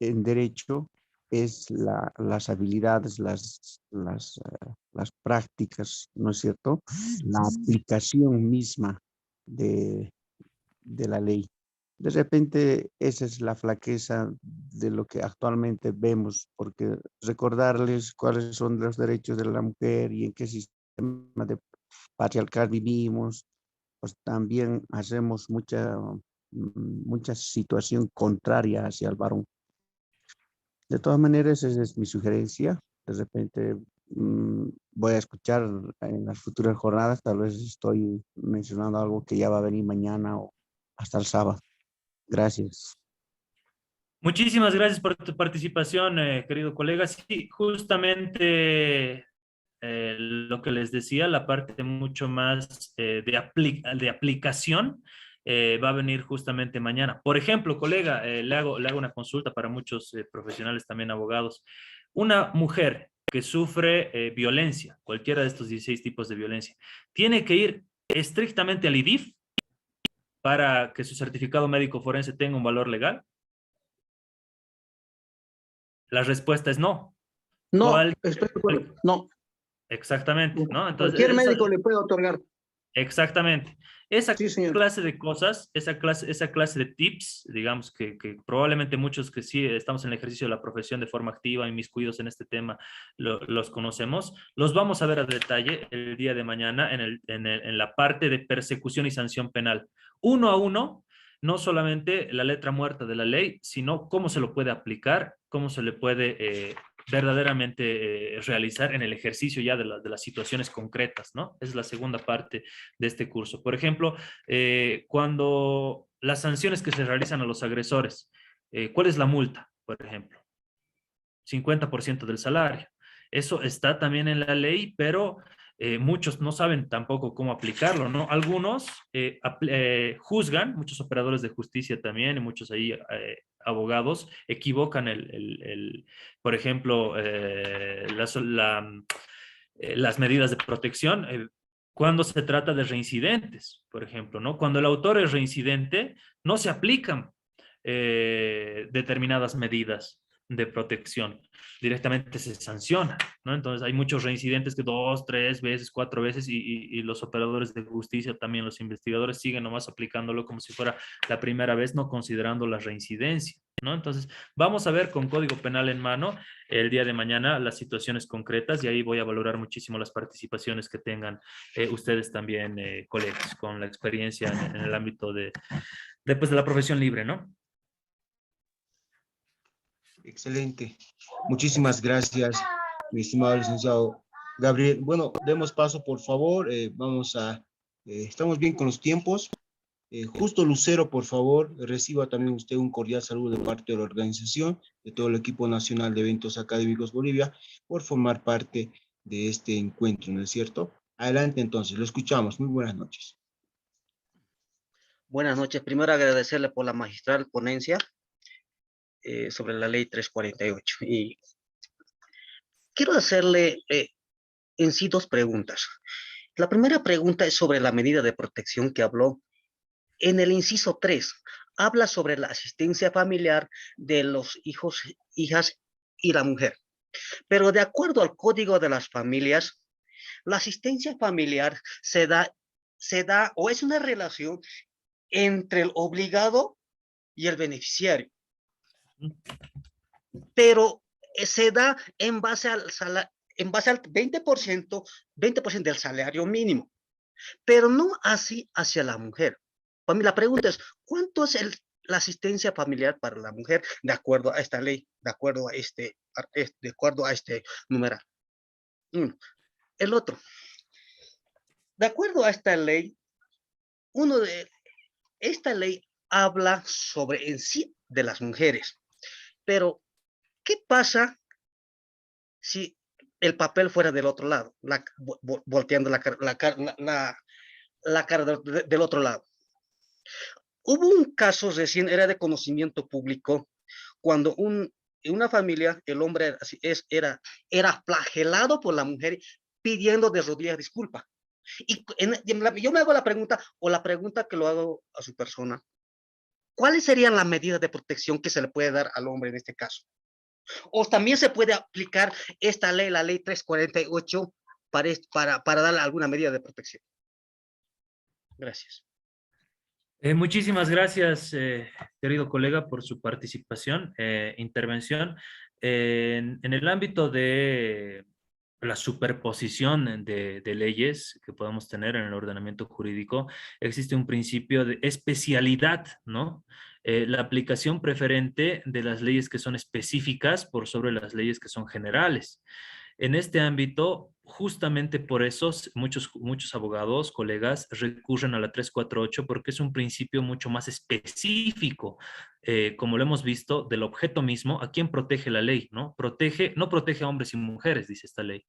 en derecho es las habilidades, las prácticas, ¿no es cierto? La aplicación misma de la ley. De repente, esa es la flaqueza de lo que actualmente vemos, porque recordarles cuáles son los derechos de la mujer y en qué sistema de patriarcal vivimos, pues también hacemos mucha situación contraria hacia el varón. De todas maneras, esa es mi sugerencia. De repente voy a escuchar en las futuras jornadas, tal vez estoy mencionando algo que ya va a venir mañana o hasta el sábado. Gracias. Muchísimas gracias por tu participación, querido colega. Sí, justamente lo que les decía, la parte mucho más de aplicación va a venir justamente mañana. Por ejemplo, colega, le hago una consulta para muchos profesionales, también abogados. Una mujer que sufre violencia, cualquiera de estos 16 tipos de violencia, ¿tiene que ir estrictamente al IDIF para que su certificado médico forense tenga un valor legal? La respuesta es no. No, ¿Cuál? estoy de acuerdo. No, Exactamente, ¿no? Entonces, cualquier médico le puede otorgar. exactamente. Esa Sí, señor. clase de cosas, esa clase de tips, digamos que probablemente muchos que sí estamos en el ejercicio de la profesión de forma activa, inmiscuidos en este tema, los conocemos, los vamos a ver a detalle el día de mañana en la parte de persecución y sanción penal. Uno a uno, no solamente la letra muerta de la ley, sino cómo se lo puede aplicar, cómo se le puede verdaderamente realizar en el ejercicio ya de las situaciones concretas, ¿no? Es la segunda parte de este curso. Por ejemplo, cuando las sanciones que se realizan a los agresores, ¿cuál es la multa, por ejemplo? 50% del salario. Eso está también en la ley, pero muchos no saben tampoco cómo aplicarlo, ¿no? Algunos juzgan, muchos operadores de justicia también, y muchos ahí abogados, equivocan por ejemplo, las medidas de protección cuando se trata de reincidentes, por ejemplo, ¿no? Cuando el autor es reincidente, no se aplican determinadas medidas de protección, directamente se sanciona, ¿no? Entonces hay muchos reincidentes que 2, 3 veces, 4 veces y los operadores de justicia, también los investigadores siguen nomás aplicándolo como si fuera la primera vez, no considerando la reincidencia, ¿no? Entonces vamos a ver con código penal en mano el día de mañana las situaciones concretas y ahí voy a valorar muchísimo las participaciones que tengan ustedes también, colegas, con la experiencia en el ámbito de la profesión libre, ¿no? Excelente. Muchísimas gracias, mi estimado licenciado Gabriel. Bueno, demos paso, por favor. Estamos bien con los tiempos. Justo Lucero, por favor, reciba también usted un cordial saludo de parte de la organización, de todo el equipo nacional de eventos académicos Bolivia, por formar parte de este encuentro, ¿no es cierto? Adelante entonces, lo escuchamos. Muy buenas noches. Buenas noches. Primero agradecerle por la magistral ponencia sobre la ley 348. Y quiero hacerle en sí 2 preguntas. La primera pregunta es sobre la medida de protección que habló. En el inciso 3, habla sobre la asistencia familiar de los hijos, hijas y la mujer. Pero de acuerdo al Código de las Familias, la asistencia familiar se da o es una relación entre el obligado y el beneficiario. Pero se da en base al 20% del salario mínimo, pero no así hacia la mujer. Para mí la pregunta es, ¿cuánto es la asistencia familiar para la mujer de acuerdo a esta ley, de acuerdo a este numeral? El otro, de acuerdo a esta ley, esta ley habla sobre en sí de las mujeres, pero ¿qué pasa si el papel fuera del otro lado, volteando la cara del otro lado? Hubo un caso recién, era de conocimiento público, cuando un en una familia el hombre era flagelado por la mujer pidiendo de rodillas disculpa. Yo me hago la pregunta, o la pregunta que lo hago a su persona, ¿cuáles serían las medidas de protección que se le puede dar al hombre en este caso? O también se puede aplicar esta ley, la ley 348, para darle alguna medida de protección. Gracias. Muchísimas gracias, querido colega, por su participación, intervención. En el ámbito de la superposición de leyes que podemos tener en el ordenamiento jurídico, existe un principio de especialidad, ¿no? La aplicación preferente de las leyes que son específicas por sobre las leyes que son generales. En este ámbito, justamente por eso muchos abogados, colegas, recurren a la 348 porque es un principio mucho más específico, como lo hemos visto, del objeto mismo, a quien protege la ley, ¿no? No protege a hombres y mujeres, dice esta ley,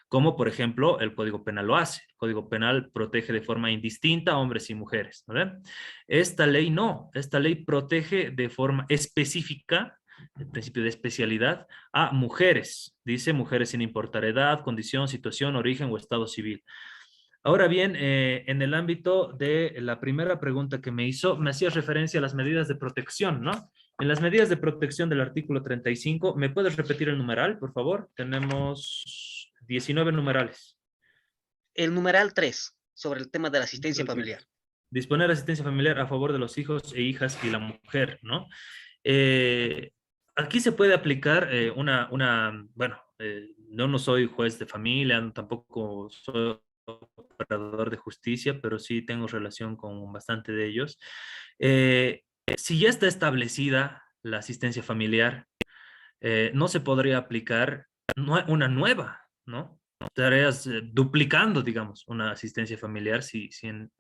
como por ejemplo el Código Penal lo hace. El Código Penal protege de forma indistinta a hombres y mujeres, ¿no? Esta ley no, esta ley protege de forma específica, el principio de especialidad, a mujeres. Dice mujeres sin importar edad, condición, situación, origen o estado civil. Ahora bien, en el ámbito de la primera pregunta que me hizo, me hacía referencia a las medidas de protección, ¿no? En las medidas de protección del artículo 35, ¿me puedes repetir el numeral, por favor? Tenemos 19 numerales. El numeral 3, sobre el tema de la asistencia familiar. Disponer asistencia familiar a favor de los hijos e hijas y la mujer, ¿no? Aquí se puede aplicar yo no soy juez de familia, tampoco soy operador de justicia, pero sí tengo relación con bastante de ellos. Si ya está establecida la asistencia familiar, no se podría aplicar una nueva, ¿no? Estarías duplicando, digamos, una asistencia familiar si en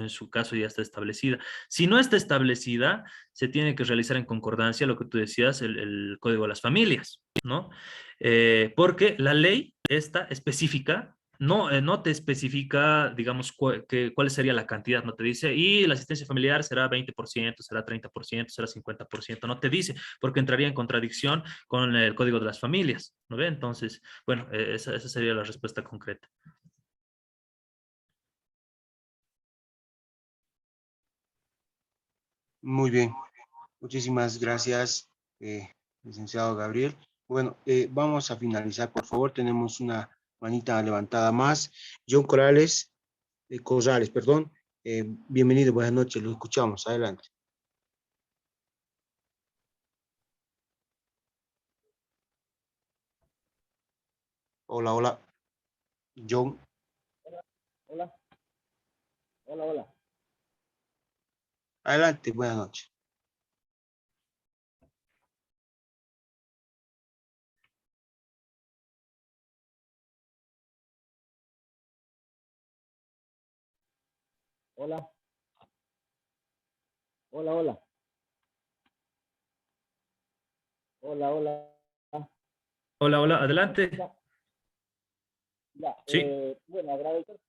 su caso ya está establecida. Si no está establecida, se tiene que realizar en concordancia lo que tú decías, el Código de las Familias, ¿no? Porque la ley esta específica no te especifica, digamos, cuál sería la cantidad, no te dice, y la asistencia familiar será 20%, será 30%, será 50%, no te dice, porque entraría en contradicción con el Código de las Familias, ¿no ve? Entonces, bueno, esa sería la respuesta concreta. Muy bien, muchísimas gracias, licenciado Gabriel. Bueno, vamos a finalizar, por favor. Tenemos una manita levantada más. John Corrales, perdón. Bienvenido, buenas noches, lo escuchamos. Adelante. Hola, hola. John. Hola. Hola, hola. Adelante, buenas noches. Hola. Hola, hola. Hola, hola. Hola, hola, adelante. Ya, Sí. Bueno,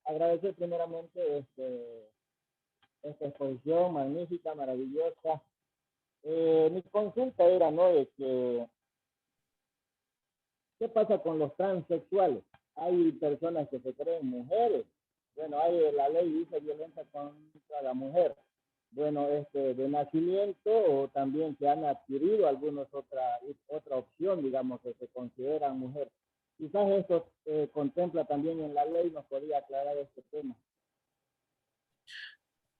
agradecer primeramente esta exposición magnífica, maravillosa. Mi consulta era, ¿no?, de que, ¿qué pasa con los transexuales? Hay personas que se creen mujeres. Bueno, la ley dice violencia contra la mujer. Bueno, de nacimiento, o también que han adquirido algunos otra opción, digamos, que se consideran mujer. Quizás esto contempla también en la ley, nos podría aclarar este tema.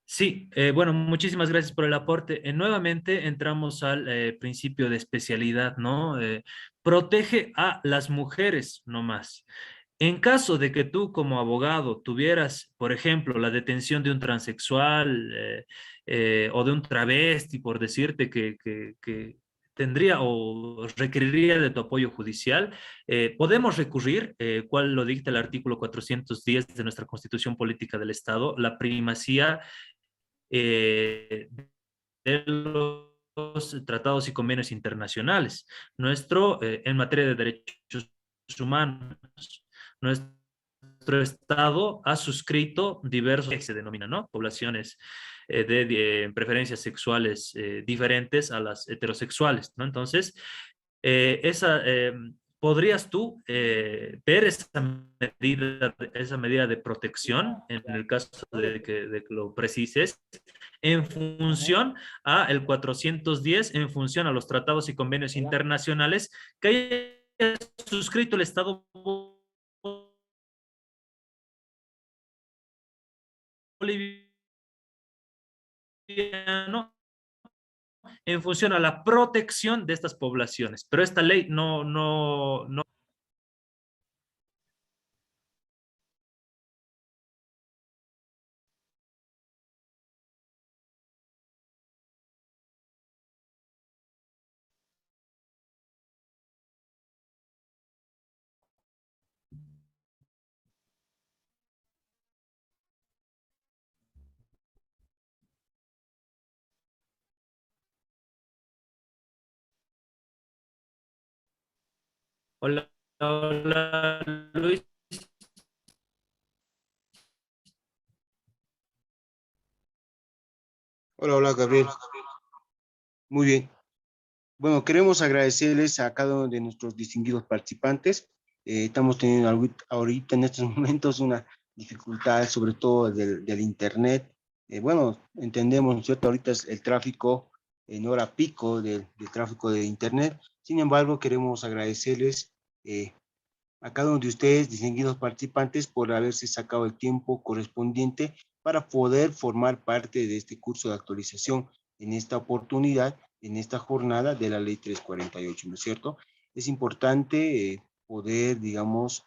Sí, bueno, muchísimas gracias por el aporte. Nuevamente entramos al principio de especialidad, ¿no? Protege a las mujeres, no más. En caso de que tú como abogado tuvieras, por ejemplo, la detención de un transexual o de un travesti, por decirte que tendría o requeriría de tu apoyo judicial, podemos recurrir, cual lo dicta el artículo 410 de nuestra Constitución Política del Estado, la primacía de los tratados y convenios internacionales. En materia de derechos humanos, nuestro Estado ha suscrito diversos, que se denominan, ¿no?, poblaciones de preferencias sexuales diferentes a las heterosexuales, ¿no? Entonces, ¿podrías tú ver esa medida de protección en el caso de que lo precises en función a el 410, en función a los tratados y convenios internacionales que haya suscrito el Estado boliviano en función a la protección de estas poblaciones? Pero esta ley no. Hola, hola, Luis. Hola, hola, Gabriel. Muy bien. Bueno, queremos agradecerles a cada uno de nuestros distinguidos participantes. Estamos teniendo ahorita en estos momentos una dificultad, sobre todo del Internet. Bueno, entendemos, ¿no es cierto? Ahorita es el tráfico en hora pico del tráfico de Internet. Sin embargo, queremos agradecerles a cada uno de ustedes, distinguidos participantes, por haberse sacado el tiempo correspondiente para poder formar parte de este curso de actualización en esta oportunidad, en esta jornada de la Ley 348, ¿no es cierto? Es importante poder, digamos,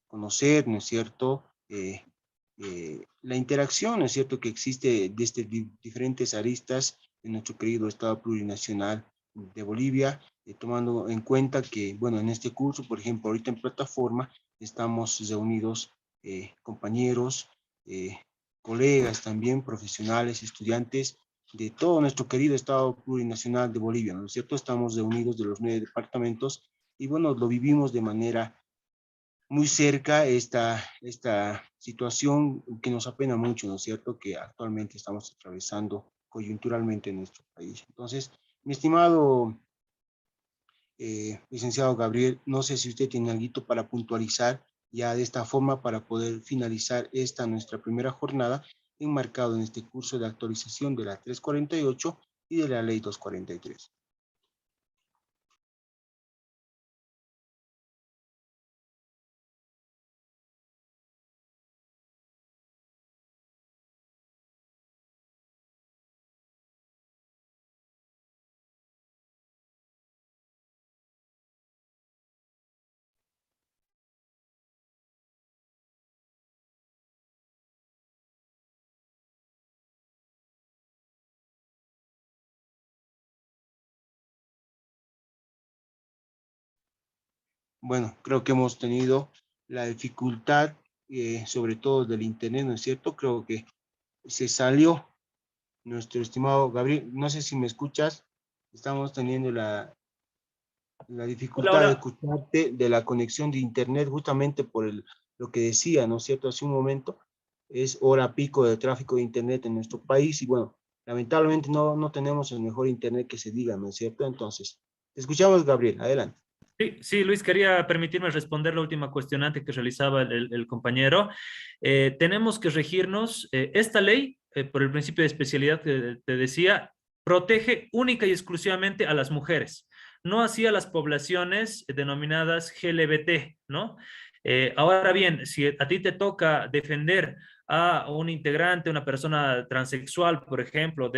conocer, ¿no es cierto?, la interacción, ¿no es cierto?, que existe desde diferentes aristas en nuestro querido Estado plurinacional de Bolivia, tomando en cuenta que, bueno, en este curso, por ejemplo, ahorita en plataforma, estamos reunidos compañeros, colegas también, profesionales, estudiantes de todo nuestro querido Estado plurinacional de Bolivia, ¿no es cierto? Estamos reunidos de los 9 departamentos y, bueno, lo vivimos de manera muy cerca esta situación que nos apena mucho, ¿no es cierto?, que actualmente estamos atravesando coyunturalmente en nuestro país. Entonces, mi estimado licenciado Gabriel, no sé si usted tiene algo para puntualizar ya de esta forma para poder finalizar esta nuestra primera jornada enmarcado en este curso de actualización de la 348 y de la ley 243. Bueno, creo que hemos tenido la dificultad, sobre todo del Internet, ¿no es cierto? Creo que se salió nuestro estimado Gabriel. No sé si me escuchas. Estamos teniendo la Hola, dificultad de hola. escucharte de la conexión de Internet justamente por lo que decía, ¿no es cierto? Hace un momento, es hora pico de tráfico de Internet en nuestro país y bueno, lamentablemente no tenemos el mejor Internet que se diga, ¿no es cierto? Entonces, te escuchamos, Gabriel. Adelante. Sí, Luis, quería permitirme responder la última cuestionante que realizaba el compañero. Tenemos que regirnos, esta ley, por el principio de especialidad que te decía, protege única y exclusivamente a las mujeres, no así a las poblaciones denominadas LGBT, ¿no? Ahora bien, si a ti te toca defender a un integrante, una persona transexual, por ejemplo,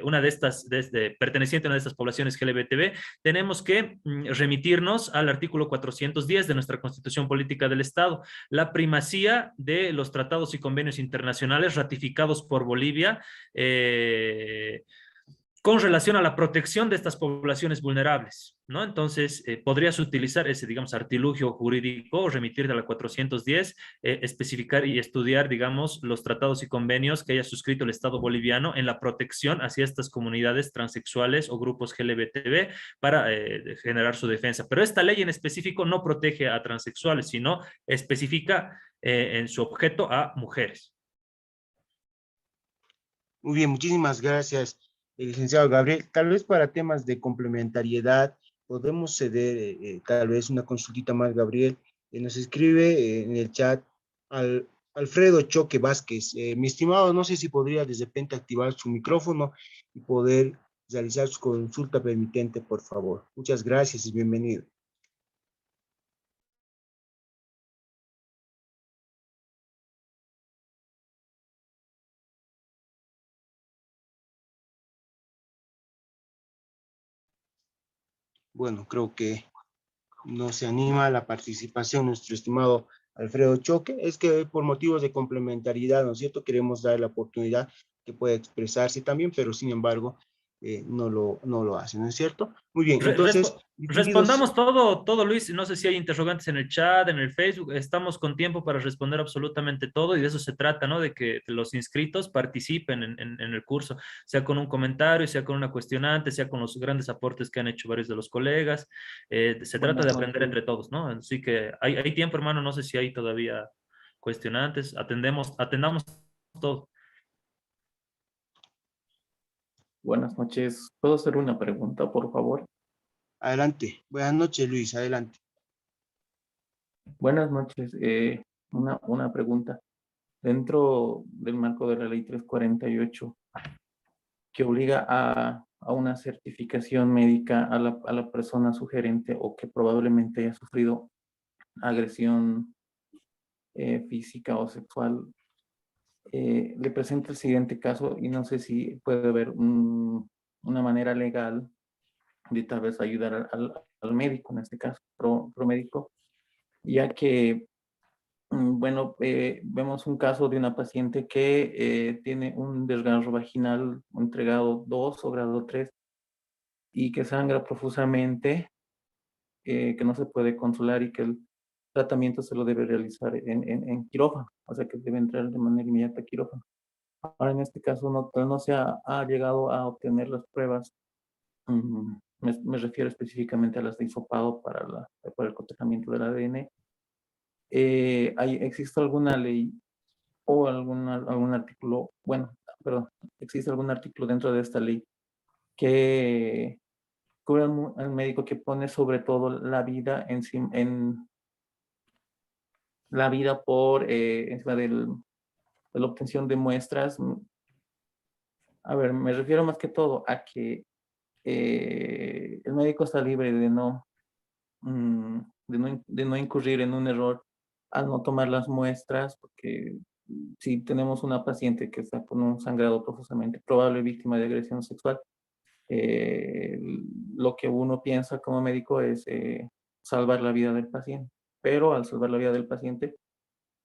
una de estas, perteneciente a una de estas poblaciones LGBTB, tenemos que remitirnos al artículo 410 de nuestra Constitución Política del Estado, la primacía de los tratados y convenios internacionales ratificados por Bolivia con relación a la protección de estas poblaciones vulnerables, ¿no? Entonces, podrías utilizar ese, digamos, artilugio jurídico, remitirte a la 410, especificar y estudiar, digamos, los tratados y convenios que haya suscrito el Estado boliviano en la protección hacia estas comunidades transexuales o grupos LGBTB para generar su defensa. Pero esta ley en específico no protege a transexuales, sino especifica en su objeto a mujeres. Muy bien, muchísimas gracias, licenciado Gabriel, tal vez para temas de complementariedad, podemos ceder tal vez una consultita más, Gabriel. Nos escribe en el chat Alfredo Choque Vázquez. Mi estimado, no sé si podría de repente activar su micrófono y poder realizar su consulta permitente, por favor. Muchas gracias y bienvenido. Bueno, creo que no se anima a la participación nuestro estimado Alfredo Choque. Es que por motivos de complementariedad, ¿no es cierto? Queremos dar la oportunidad que pueda expresarse también, pero sin embargo, no lo hace, ¿no es cierto? Muy bien, entonces, distinguidos, Respondamos todo, Luis. No sé si hay interrogantes en el chat, en el Facebook. Estamos con tiempo para responder absolutamente todo y de eso se trata, ¿no? De que los inscritos participen en el curso, sea con un comentario, sea con una cuestionante, sea con los grandes aportes que han hecho varios de los colegas. Se trata Buenas de aprender noches. entre todos, ¿no? Así que hay tiempo, hermano. No sé si hay todavía cuestionantes. Atendamos todo. Buenas noches. ¿Puedo hacer una pregunta, por favor? adelante. Buenas noches, Luis, adelante. Buenas noches. Una pregunta. Dentro del marco de la ley 348, que obliga a una certificación médica a la persona sugerente o que probablemente haya sufrido agresión física o sexual, le presento el siguiente caso y no sé si puede haber una manera legal de tal vez ayudar al médico, en este caso, pro médico, ya que, bueno, vemos un caso de una paciente que tiene un desgarro vaginal entre grado 2 o grado 3 y que sangra profusamente, que no se puede controlar y que el tratamiento se lo debe realizar en quirófano, o sea que debe entrar de manera inmediata a quirófano. Ahora, en este caso, no se ha llegado a obtener las pruebas. Me refiero específicamente a las de hisopado para el cotejamiento del ADN. ¿Existe alguna ley o algún artículo, bueno, perdón, existe algún artículo dentro de esta ley que cubre al médico que pone sobre todo la vida en la vida por encima de la obtención de muestras? A ver, me refiero más que todo a que el médico está libre de no incurrir en un error al no tomar las muestras, porque si tenemos una paciente que está con un sangrado profusamente, probable víctima de agresión sexual, eh, lo que uno piensa como médico es salvar la vida del paciente, pero al salvar la vida del paciente,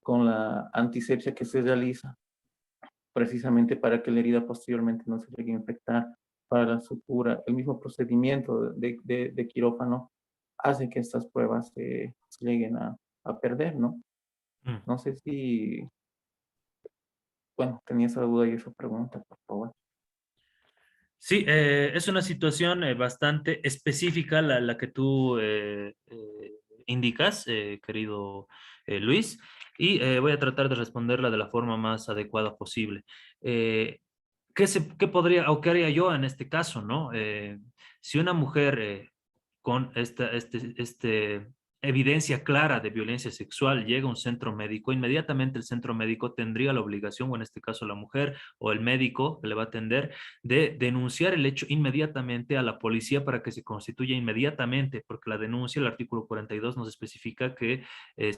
con la antisepsia que se realiza, precisamente para que la herida posteriormente no se llegue a infectar, para la sutura, el mismo procedimiento de quirófano hace que estas pruebas se lleguen a perder, ¿no? Mm. No sé si, bueno, tenía esa duda y esa pregunta, por favor. Sí, es una situación bastante específica la que tú indicas, querido Luis, y voy a tratar de responderla de la forma más adecuada posible. Eh, ¿Qué podría o qué haría yo en este caso, no? Si una mujer con esta evidencia clara de violencia sexual llega a un centro médico, inmediatamente el centro médico tendría la obligación, o en este caso la mujer o el médico que le va a atender, de denunciar el hecho inmediatamente a la policía para que se constituya inmediatamente, porque la denuncia, el artículo 42 nos especifica que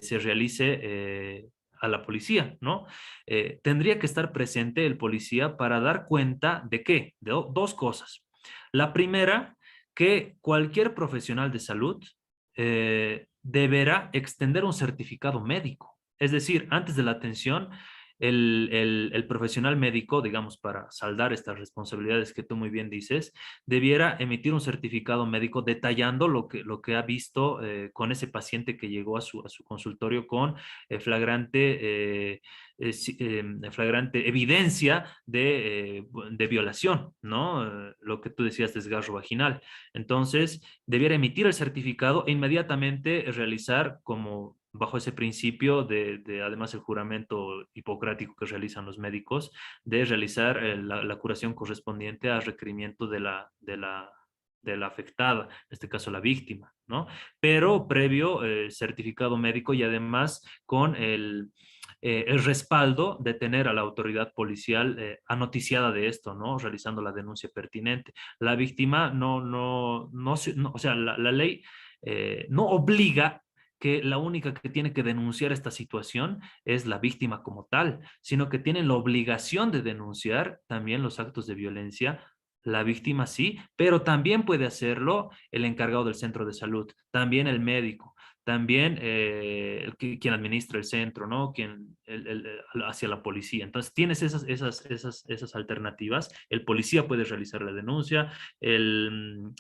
se realice a la policía, ¿no? Tendría que estar presente el policía para dar cuenta de qué, de dos cosas. La primera, que cualquier profesional de salud deberá extender un certificado médico. Es decir, antes de la atención, el profesional médico, digamos, para saldar estas responsabilidades que tú muy bien dices, debiera emitir un certificado médico detallando lo que ha visto con ese paciente que llegó a su consultorio con flagrante flagrante evidencia de violación, ¿no? Lo que tú decías, desgarro vaginal. Entonces, debiera emitir el certificado e inmediatamente realizar, como bajo ese principio además el juramento hipocrático que realizan los médicos, de realizar la curación correspondiente al requerimiento de la afectada, en este caso la víctima, ¿no? Pero previo certificado médico y además con el respaldo de tener a la autoridad policial anoticiada de esto, ¿no? Realizando la denuncia pertinente. La víctima o sea, la ley no obliga que la única que tiene que denunciar esta situación es la víctima como tal, sino que tienen la obligación de denunciar también los actos de violencia. La víctima sí, pero también puede hacerlo el encargado del centro de salud, también el médico, también quien administra el centro, ¿no? Hacia la policía. Entonces tienes esas alternativas. El policía puede realizar la denuncia, el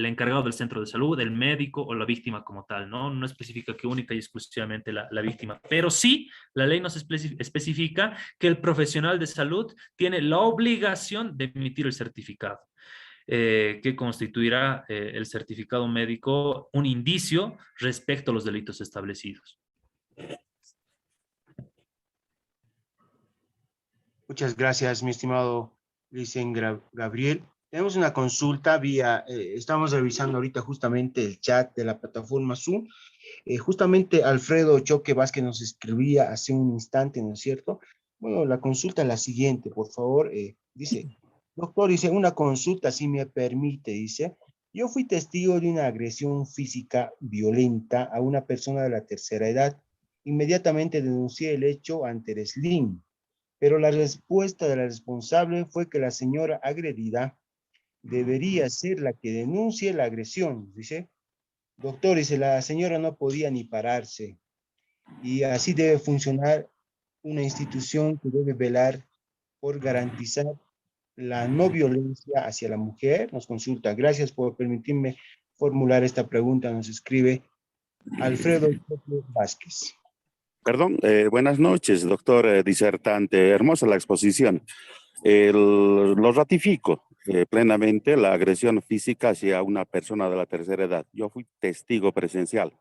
encargado del centro de salud, el médico o la víctima como tal, ¿no? No especifica que única y exclusivamente la víctima, pero sí la ley nos especifica que el profesional de salud tiene la obligación de emitir el certificado, que constituirá el certificado médico un indicio respecto a los delitos establecidos. Muchas gracias, mi estimado Licen Gabriel. Tenemos una consulta vía, estamos revisando ahorita justamente el chat de la plataforma Zoom. Justamente Alfredo Choque Vázquez nos escribía hace un instante, ¿no es cierto? Bueno, la consulta es la siguiente, por favor. Dice, doctor, dice, una consulta, si me permite, dice, yo fui testigo de una agresión física violenta a una persona de la tercera edad. Inmediatamente denuncié el hecho ante el SLIM, pero la respuesta de la responsable fue que la señora agredida debería ser la que denuncie la agresión, dice. Doctor, dice, la señora no podía ni pararse. Y así debe funcionar una institución que debe velar por garantizar la no violencia hacia la mujer. Nos consulta. Gracias por permitirme formular esta pregunta. Nos escribe Alfredo Vázquez. Perdón, buenas noches, doctor disertante. Hermosa la exposición. Lo ratifico plenamente, la agresión física hacia una persona de la tercera edad. Yo fui testigo presencial,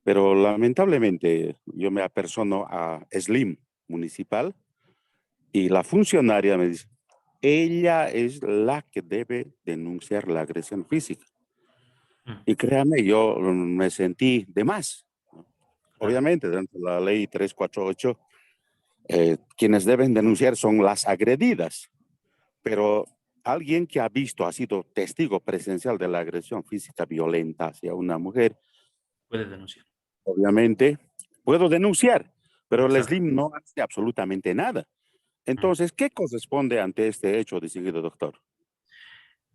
pero lamentablemente yo me apersono a SLIM municipal y la funcionaria me dice, ella es la que debe denunciar la agresión física. Y créame, yo me sentí de más. Obviamente, dentro de la ley 348, quienes deben denunciar son las agredidas, pero alguien que ha visto, ha sido testigo presencial de la agresión física violenta hacia una mujer, puede denunciar. Obviamente, puedo denunciar, pero el SLIM no hace absolutamente nada. Entonces, ¿qué corresponde ante este hecho, distinguido doctor?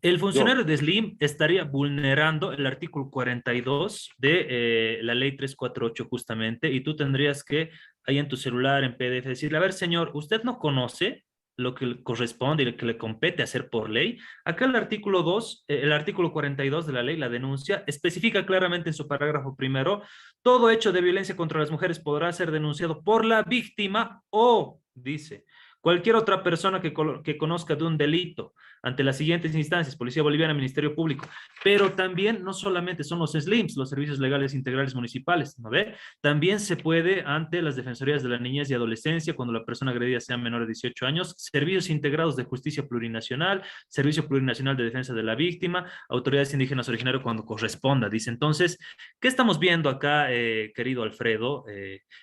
El funcionario de SLIM estaría vulnerando el artículo 42 de la ley 348 justamente, y tú tendrías que ahí en tu celular, en PDF, decirle, a ver, señor, ¿usted no conoce lo que le corresponde y lo que le compete hacer por ley? Acá el artículo 2, el artículo 42 de la ley, la denuncia, especifica claramente en su parágrafo primero, todo hecho de violencia contra las mujeres podrá ser denunciado por la víctima o, dice, cualquier otra persona que conozca de un delito ante las siguientes instancias, Policía Boliviana, Ministerio Público, pero también no solamente son los SLIMs, los Servicios Legales Integrales Municipales, ¿no ve? También se puede ante las Defensorías de la Niñez y Adolescencia, cuando la persona agredida sea menor de 18 años, Servicios Integrados de Justicia Plurinacional, Servicio Plurinacional de Defensa de la Víctima, Autoridades Indígenas Originarias cuando corresponda, dice. Entonces, ¿qué estamos viendo acá, querido Alfredo?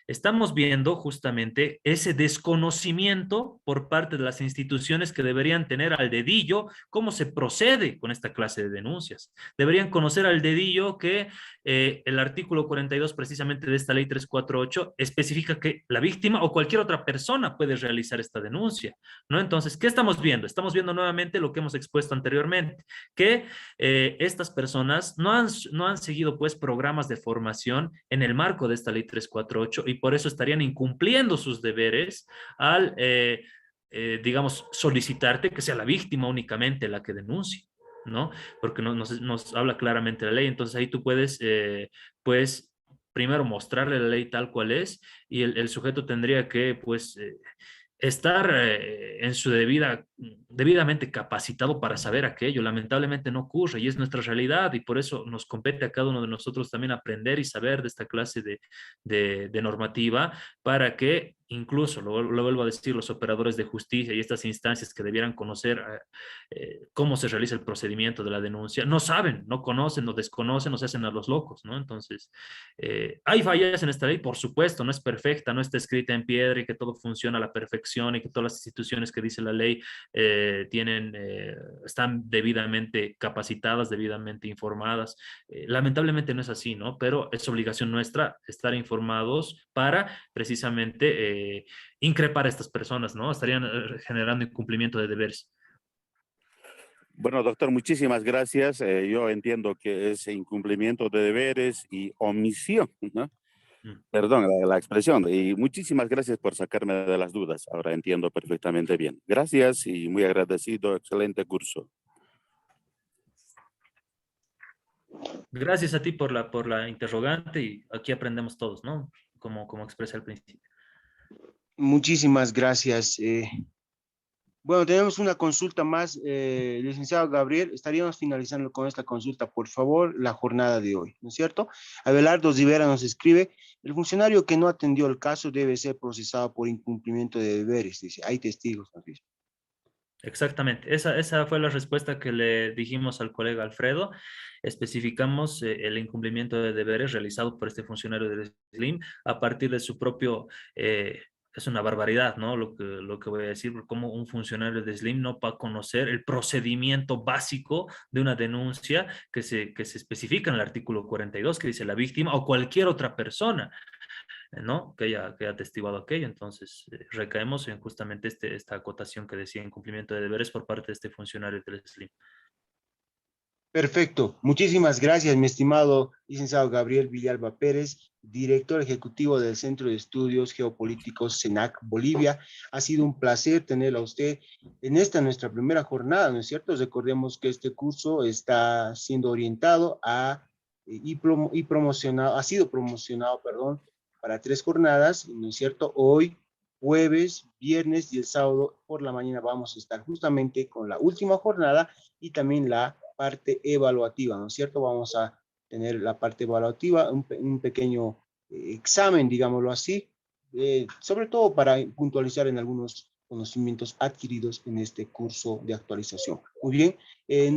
Estamos viendo justamente ese desconocimiento por parte de las instituciones que deberían tener al dedillo cómo se procede con esta clase de denuncias. Deberían conocer al dedillo que el artículo 42 precisamente de esta ley 348 especifica que la víctima o cualquier otra persona puede realizar esta denuncia, ¿no? Entonces, ¿qué estamos viendo? Estamos viendo nuevamente lo que hemos expuesto anteriormente, que estas personas no han seguido pues programas de formación en el marco de esta ley 348 y por eso estarían incumpliendo sus deberes al digamos, solicitarte que sea la víctima únicamente la que denuncie, ¿no? Porque nos habla claramente la ley. Entonces ahí tú puedes, pues, primero mostrarle la ley tal cual es y el sujeto tendría que, pues, estar en su debida debidamente capacitado para saber aquello. Lamentablemente no ocurre y es nuestra realidad, y por eso nos compete a cada uno de nosotros también aprender y saber de esta clase de normativa, para que incluso, lo vuelvo a decir, los operadores de justicia y estas instancias que debieran conocer cómo se realiza el procedimiento de la denuncia, no saben, no conocen, no desconocen, no se hacen a los locos, ¿no? Entonces, hay fallas en esta ley, por supuesto, no es perfecta, no está escrita en piedra y que todo funciona a la perfección y que todas las instituciones que dice la ley están debidamente capacitadas, debidamente informadas. Lamentablemente no es así, ¿no? Pero es obligación nuestra estar informados para precisamente increpar a estas personas, ¿no? Estarían generando incumplimiento de deberes. Bueno, doctor, muchísimas gracias. Yo entiendo que es incumplimiento de deberes y omisión, ¿no? Perdón la expresión. Y muchísimas gracias por sacarme de las dudas. Ahora entiendo perfectamente bien. Gracias y muy agradecido. Excelente curso. Gracias a ti por la interrogante, y aquí aprendemos todos, ¿no? Como expresé al principio. Muchísimas gracias. Bueno, tenemos una consulta más, licenciado Gabriel. Estaríamos finalizando con esta consulta, por favor, la jornada de hoy, ¿no es cierto? Abelardo Rivera nos escribe: el funcionario que no atendió el caso debe ser procesado por incumplimiento de deberes. Dice, hay testigos, nos dice. Exactamente, esa fue la respuesta que le dijimos al colega Alfredo. Especificamos el incumplimiento de deberes realizado por este funcionario del SLIM a partir de su propio, es una barbaridad, ¿no? Lo que voy a decir, como un funcionario de SLIM no va a conocer el procedimiento básico de una denuncia que se especifica en el artículo 42, que dice la víctima o cualquier otra persona, ¿no? Que haya atestiguado aquello. Entonces, recaemos en justamente esta acotación que decía incumplimiento de deberes por parte de este funcionario del SLIM. Perfecto. Muchísimas gracias, mi estimado licenciado Gabriel Villalba Pérez, director ejecutivo del Centro de Estudios Geopolíticos CENAC Bolivia. Ha sido un placer tenerlo a usted en esta nuestra primera jornada, ¿no es cierto? Recordemos que este curso está siendo orientado ha sido promocionado, perdón, para 3 jornadas, ¿no es cierto? Hoy, jueves, viernes y el sábado por la mañana vamos a estar justamente con la última jornada y también la parte evaluativa, ¿no es cierto? Vamos a tener la parte evaluativa, un pequeño examen, digámoslo así, sobre todo para puntualizar en algunos conocimientos adquiridos en este curso de actualización. Muy bien,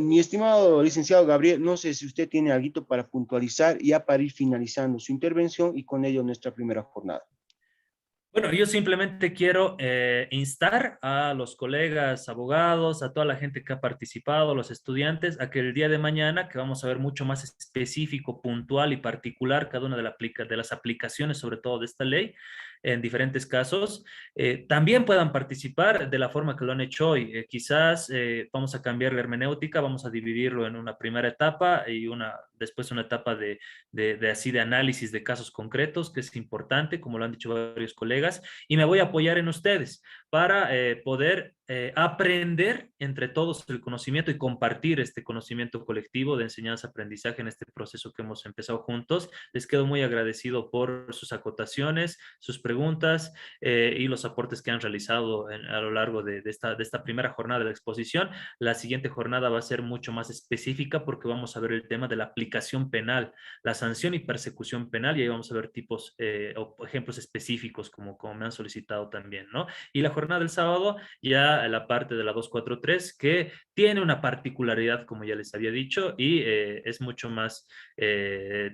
mi estimado licenciado Gabriel, no sé si usted tiene algo para puntualizar ya para ir finalizando su intervención y con ello nuestra primera jornada. Bueno, yo simplemente quiero instar a los colegas abogados, a toda la gente que ha participado, los estudiantes, a que el día de mañana, que vamos a ver mucho más específico, puntual y particular cada una de las aplicaciones, sobre todo de esta ley, en diferentes casos, también puedan participar de la forma que lo han hecho hoy. Quizás vamos a cambiar la hermenéutica, vamos a dividirlo en una primera etapa y después una etapa de análisis de casos concretos, que es importante, como lo han dicho varios colegas, y me voy a apoyar en ustedes para poder aprender entre todos el conocimiento y compartir este conocimiento colectivo de enseñanza-aprendizaje en este proceso que hemos empezado juntos. Les quedo muy agradecido por sus acotaciones, sus preguntas y los aportes que han realizado a lo largo de esta primera jornada de la exposición. La siguiente jornada va a ser mucho más específica porque vamos a ver el tema de la aplicación penal, la sanción y persecución penal, y ahí vamos a ver tipos o ejemplos específicos como me han solicitado también, ¿no? Y la jornada del sábado ya la parte de la 243, que tiene una particularidad, como ya les había dicho, y es mucho más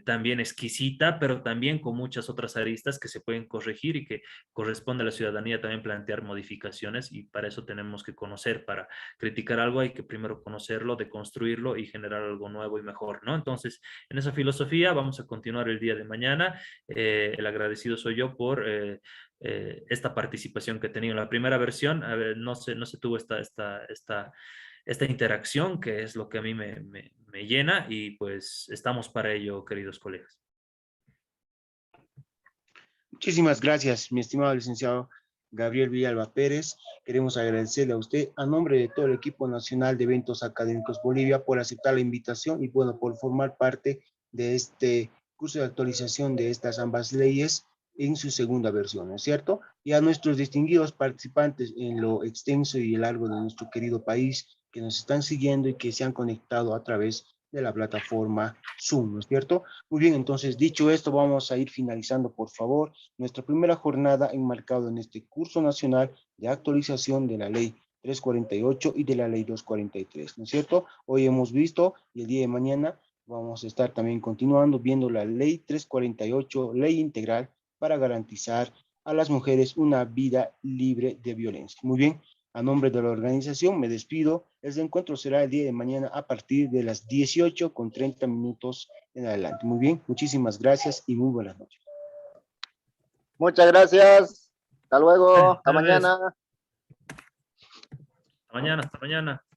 también exquisita, pero también con muchas otras aristas que se pueden corregir y que corresponde a la ciudadanía también plantear modificaciones, y para eso tenemos que conocer. Para criticar algo hay que primero conocerlo, deconstruirlo y generar algo nuevo y mejor, ¿no? Entonces, en esa filosofía vamos a continuar el día de mañana. El agradecido soy yo por esta participación que he tenido en la primera versión. A ver, no se tuvo esta interacción, que es lo que a mí me llena, y pues estamos para ello, queridos colegas. Muchísimas gracias, mi estimado licenciado Gabriel Villalba Pérez. Queremos agradecerle a usted, a nombre de todo el equipo nacional de eventos académicos Bolivia, por aceptar la invitación y, bueno, por formar parte de este curso de actualización de estas ambas leyes en su segunda versión, ¿no es cierto? Y a nuestros distinguidos participantes en lo extenso y largo de nuestro querido país, que nos están siguiendo y que se han conectado a través de la plataforma Zoom, ¿no es cierto? Muy bien, entonces, dicho esto, vamos a ir finalizando, por favor, nuestra primera jornada enmarcado en este curso nacional de actualización de la ley 348 y de la ley 243, ¿no es cierto? Hoy hemos visto y el día de mañana vamos a estar también continuando viendo la ley 348, ley integral para garantizar a las mujeres una vida libre de violencia. Muy bien, a nombre de la organización me despido. El encuentro será el día de mañana a partir de las 18:30 en adelante. Muy bien, muchísimas gracias y muy buenas noches. Muchas gracias. Hasta luego. Hasta Buenas noches. mañana. Hasta mañana, hasta mañana.